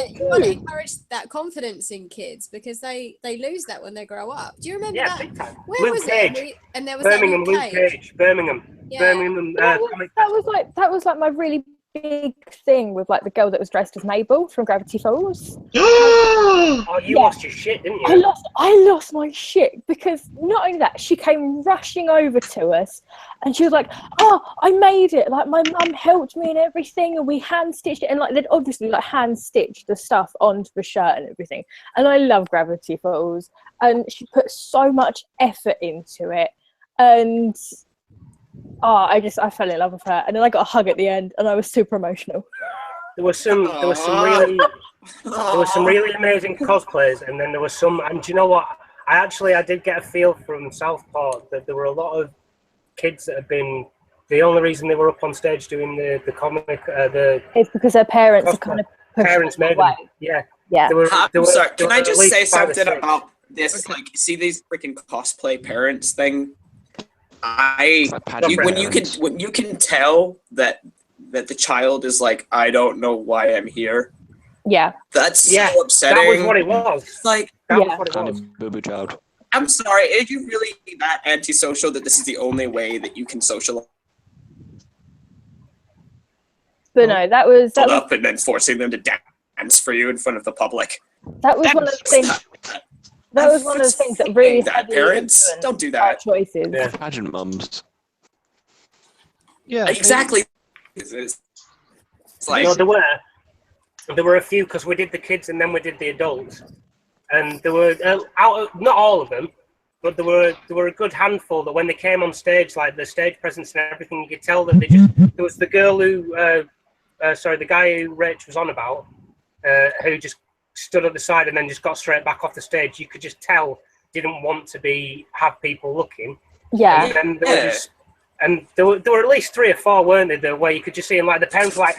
You want to encourage that confidence in kids because they lose that when they grow up. Do you remember that? Big time. Where Luke was Cage. it? And there was Birmingham, that Luke Cage. Birmingham. Yeah. Birmingham. that was like my really big thing with like the girl that was dressed as Mabel from Gravity Falls. Oh, you lost your shit, didn't you? I lost my shit because not only that, she came rushing over to us and she was like, oh, I made it. Like my mum helped me and everything and we hand stitched it, and like they'd obviously like hand stitched the stuff onto the shirt and everything. And I love Gravity Falls and she put so much effort into it, and I fell in love with her, and then I got a hug at the end, and I was super emotional. There was some really amazing cosplays, and then there was some. And do you know what? I did get a feel from Southport that there were a lot of kids that had been. The only reason they were up on stage doing the comic, it's because their parents are kind of parents made them. Yeah. I'm sorry. Can I just say something about this? Like, see these freaking cosplay parents thing. When you can tell that the child is like, I don't know why I'm here. Yeah. That's so upsetting. That was what it was. Like, that was what it was. Boo-boo child. I'm sorry. Are you really that antisocial that this is the only way that you can socialize? But no, that was up and then forcing them to dance for you in front of the public. That was one of the things. That was one of the things that really parents don't do that. Choices. Yeah. Pageant mums. Yeah, exactly. It's like, there were a few because we did the kids and then we did the adults, and there were not all of them, but there were a good handful that when they came on stage, like the stage presence and everything, you could tell that there was the girl who the guy who Rach was on about, who just stood at the side and then just got straight back off the stage. You could just tell didn't want to have people looking. Yeah. And there were at least 3 or 4, weren't there, where you could just see them, like the parents were like,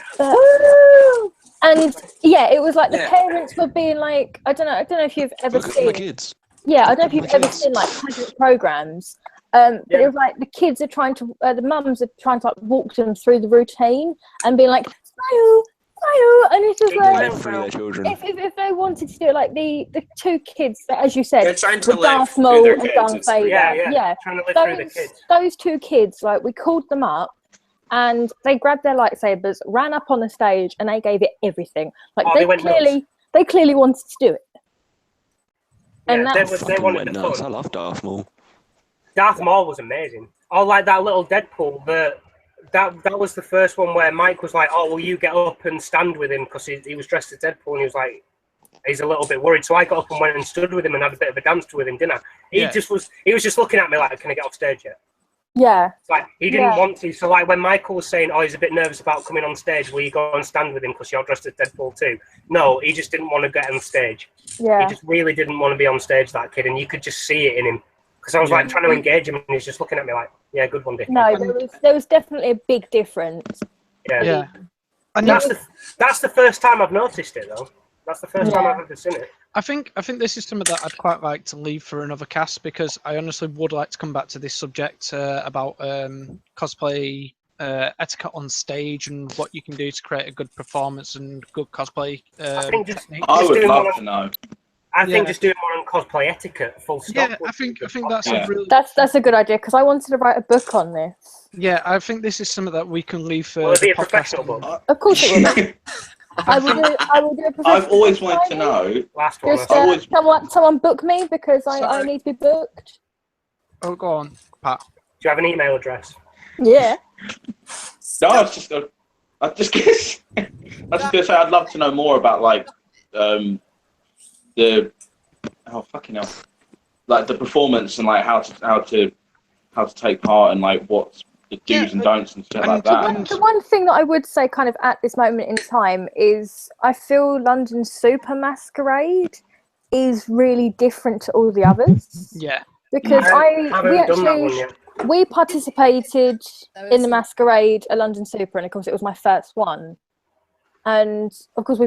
and yeah, it was like the parents were being like, I don't know if you've ever seen my kids. Yeah, I don't know if you've ever seen like pageant programs. But it was like the kids are trying to, the mums are trying to like walk them through the routine and being like, smile, smile, and it's just like, if they wanted to do it, like the 2 kids, as you said, with Darth Maul and Darth Vader, trying to live through the kids. Those 2 kids, like we called them up, and they grabbed their lightsabers, ran up on the stage, and they gave it everything. Like they clearly wanted to do it. And they wanted the nuts. fun. I love Darth Maul. Darth Maul was amazing. Oh, like that little Deadpool. That was the first one where Mike was like, "Oh, will you get up and stand with him?" Because he was dressed as Deadpool, and he was like, he's a little bit worried. So I got up and went and stood with him and had a bit of a dance with him, didn't I? He was just looking at me like, "Can I get off stage yet?" Yeah. Like he didn't want to. So like when Michael was saying, "Oh, he's a bit nervous about coming on stage, will you go and stand with him because you're dressed as Deadpool too?" No, he just didn't want to get on stage. Yeah. He just really didn't want to be on stage, that kid, and you could just see it in him. Because I was like trying to engage him, and he's just looking at me like, "Yeah, good one, Dick." No, there was definitely a big difference. Yeah. And that's the first time I've noticed it, though. That's the first time I've ever seen it. I think this is something that I'd quite like to leave for another cast, because I honestly would like to come back to this subject about cosplay etiquette on stage and what you can do to create a good performance and good cosplay. I think I would love to know. I think just doing more on cosplay etiquette, full stop. Yeah, I think that's a really that's a good idea, because I wanted to write a book on this. Yeah, I think this is something that we can leave for Will it the be a podcast. professional book? Of course it will be. I will do a professional. I've always wanted to know. Last one. Just someone book me, because I need to be booked. Oh, go on, Pat. Do you have an email address? Yeah. No, I was just gonna say I'd love to know more about like the like the performance and like how to take part and like what's the do's and don'ts and stuff like that. The one thing that I would say kind of at this moment in time is I feel London Super Masquerade is really different to all the others. Yeah. Because we participated in the Masquerade at London Super, and of course it was my first one. And of course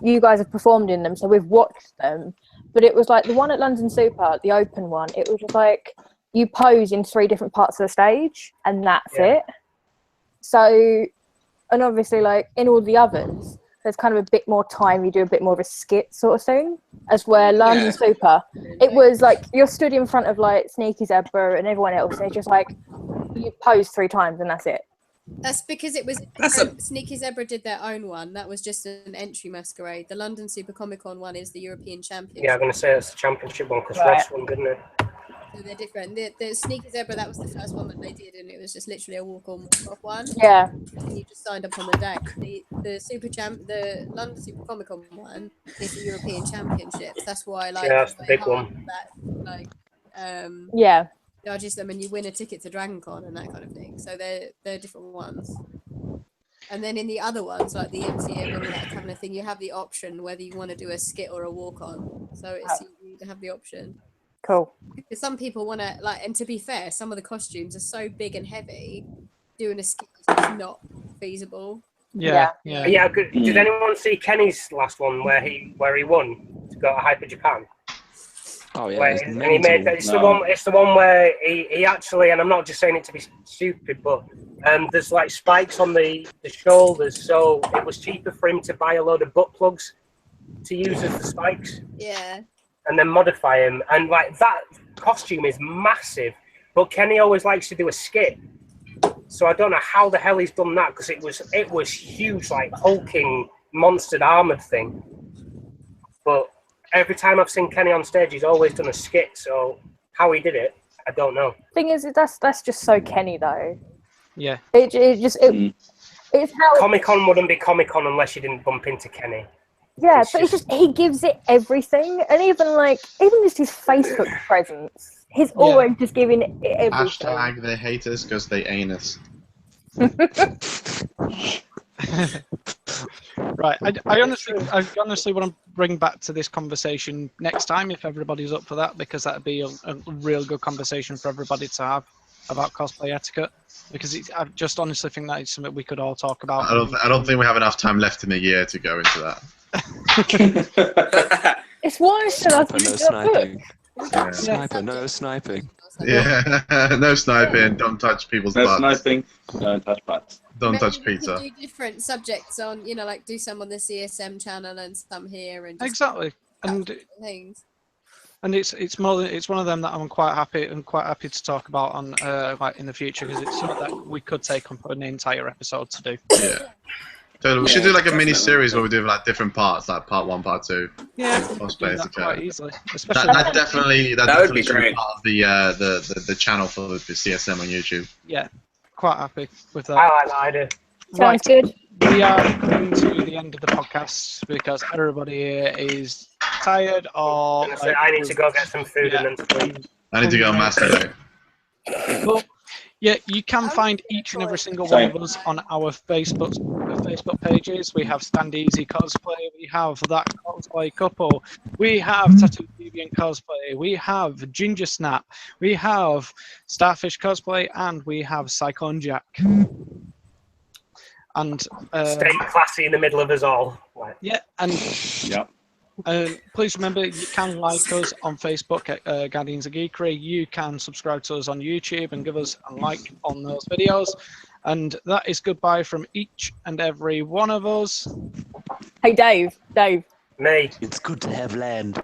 you guys have performed in them, so we've watched them. But it was like the one at London Super, the open one, it was just like you pose in 3 different parts of the stage and that's it. So, and obviously like in all the others, there's kind of a bit more time, you do a bit more of a skit sort of thing, as where London Super, it was like you're stood in front of like Sneaky Zebra and everyone else, and it's just like you pose 3 times and that's it. That's because it was Sneaky Zebra did their own one. That was just an entry masquerade. The London Super Comic Con one is the European Championship. Yeah, I'm going to say it's the championship one because Ross won, didn't it? So they're different. The Sneaky Zebra, that was the first one that they did, and it was just literally a walk-on, walk-off one. Yeah. And you just signed up on the day. The London Super Comic Con one is the European Championships. That's why, like, that's the big one. Judges them, and you win a ticket to Dragon Con and that kind of thing. So they're different ones. And then in the other ones, like the MCM and that kind of thing, you have the option whether you want to do a skit or a walk-on. So you have the option. Cool. Because some people want to, like, and to be fair, some of the costumes are so big and heavy, doing a skit is not feasible. Yeah. Did anyone see Kenny's last one where he won to go to Hyper Japan? Oh yeah. And he made it's the one where he actually, and I'm not just saying it to be stupid, but there's like spikes on the shoulders, so it was cheaper for him to buy a load of butt plugs to use as the spikes. Yeah. And then modify him, and like that costume is massive. But Kenny always likes to do a skit, so I don't know how the hell he's done that, because it was huge, like hulking, monstered, armored thing. But every time I've seen Kenny on stage, he's always done a skit. So how he did it, I don't know. Thing is, that's just so Kenny though. Yeah. It's how Comic-Con wouldn't be Comic-Con unless you didn't bump into Kenny. Yeah, but it's just he gives it everything, and even just his Facebook presence, he's always just giving it everything. Hashtag they hate us because they ain't us. Right, I honestly want to bring back to this conversation next time if everybody's up for that, because that'd be a real good conversation for everybody to have about cosplay etiquette. Because I just honestly think that it's something we could all talk about. I don't think we have enough time left in the year to go into that. It's why I said I think it's a book. Sniper, no sniping. Yeah, no sniping. Don't touch people's No butts. sniping. Don't touch butts. Don't touch Maybe we pizza. could do different subjects on, like do some on the CSM channel and some here, and just Exactly, and things. And it's one of them that I'm quite happy to talk about on like in the future, because it's something that we could take on an entire episode to do. Yeah. So we should do like a mini series where we do like different parts, like part 1, part 2. Yeah, cosplay that quite easily. That definitely would be should great. Part of the channel for the CSM on YouTube. Yeah, quite happy with that. I like that idea. Sounds good. We are coming to the end of the podcast because everybody here is tired or. I need to go get some food and then sleep. I need to go masturbate. But yeah, you can find each and every single one of us on our Facebook pages. We have Stand Easy Cosplay, we have That Cosplay Couple, we have Tattoo Deviant Cosplay, we have GingerSnap, we have Starfish Cosplay, and we have Cyclone Jack. And stay classy in the middle of us all. Yeah, and please remember, you can like us on Facebook at Guardians of Geekery. You can subscribe to us on YouTube and give us a like on those videos. And that is goodbye from each and every one of us. Hey, Dave. Me. It's good to have land.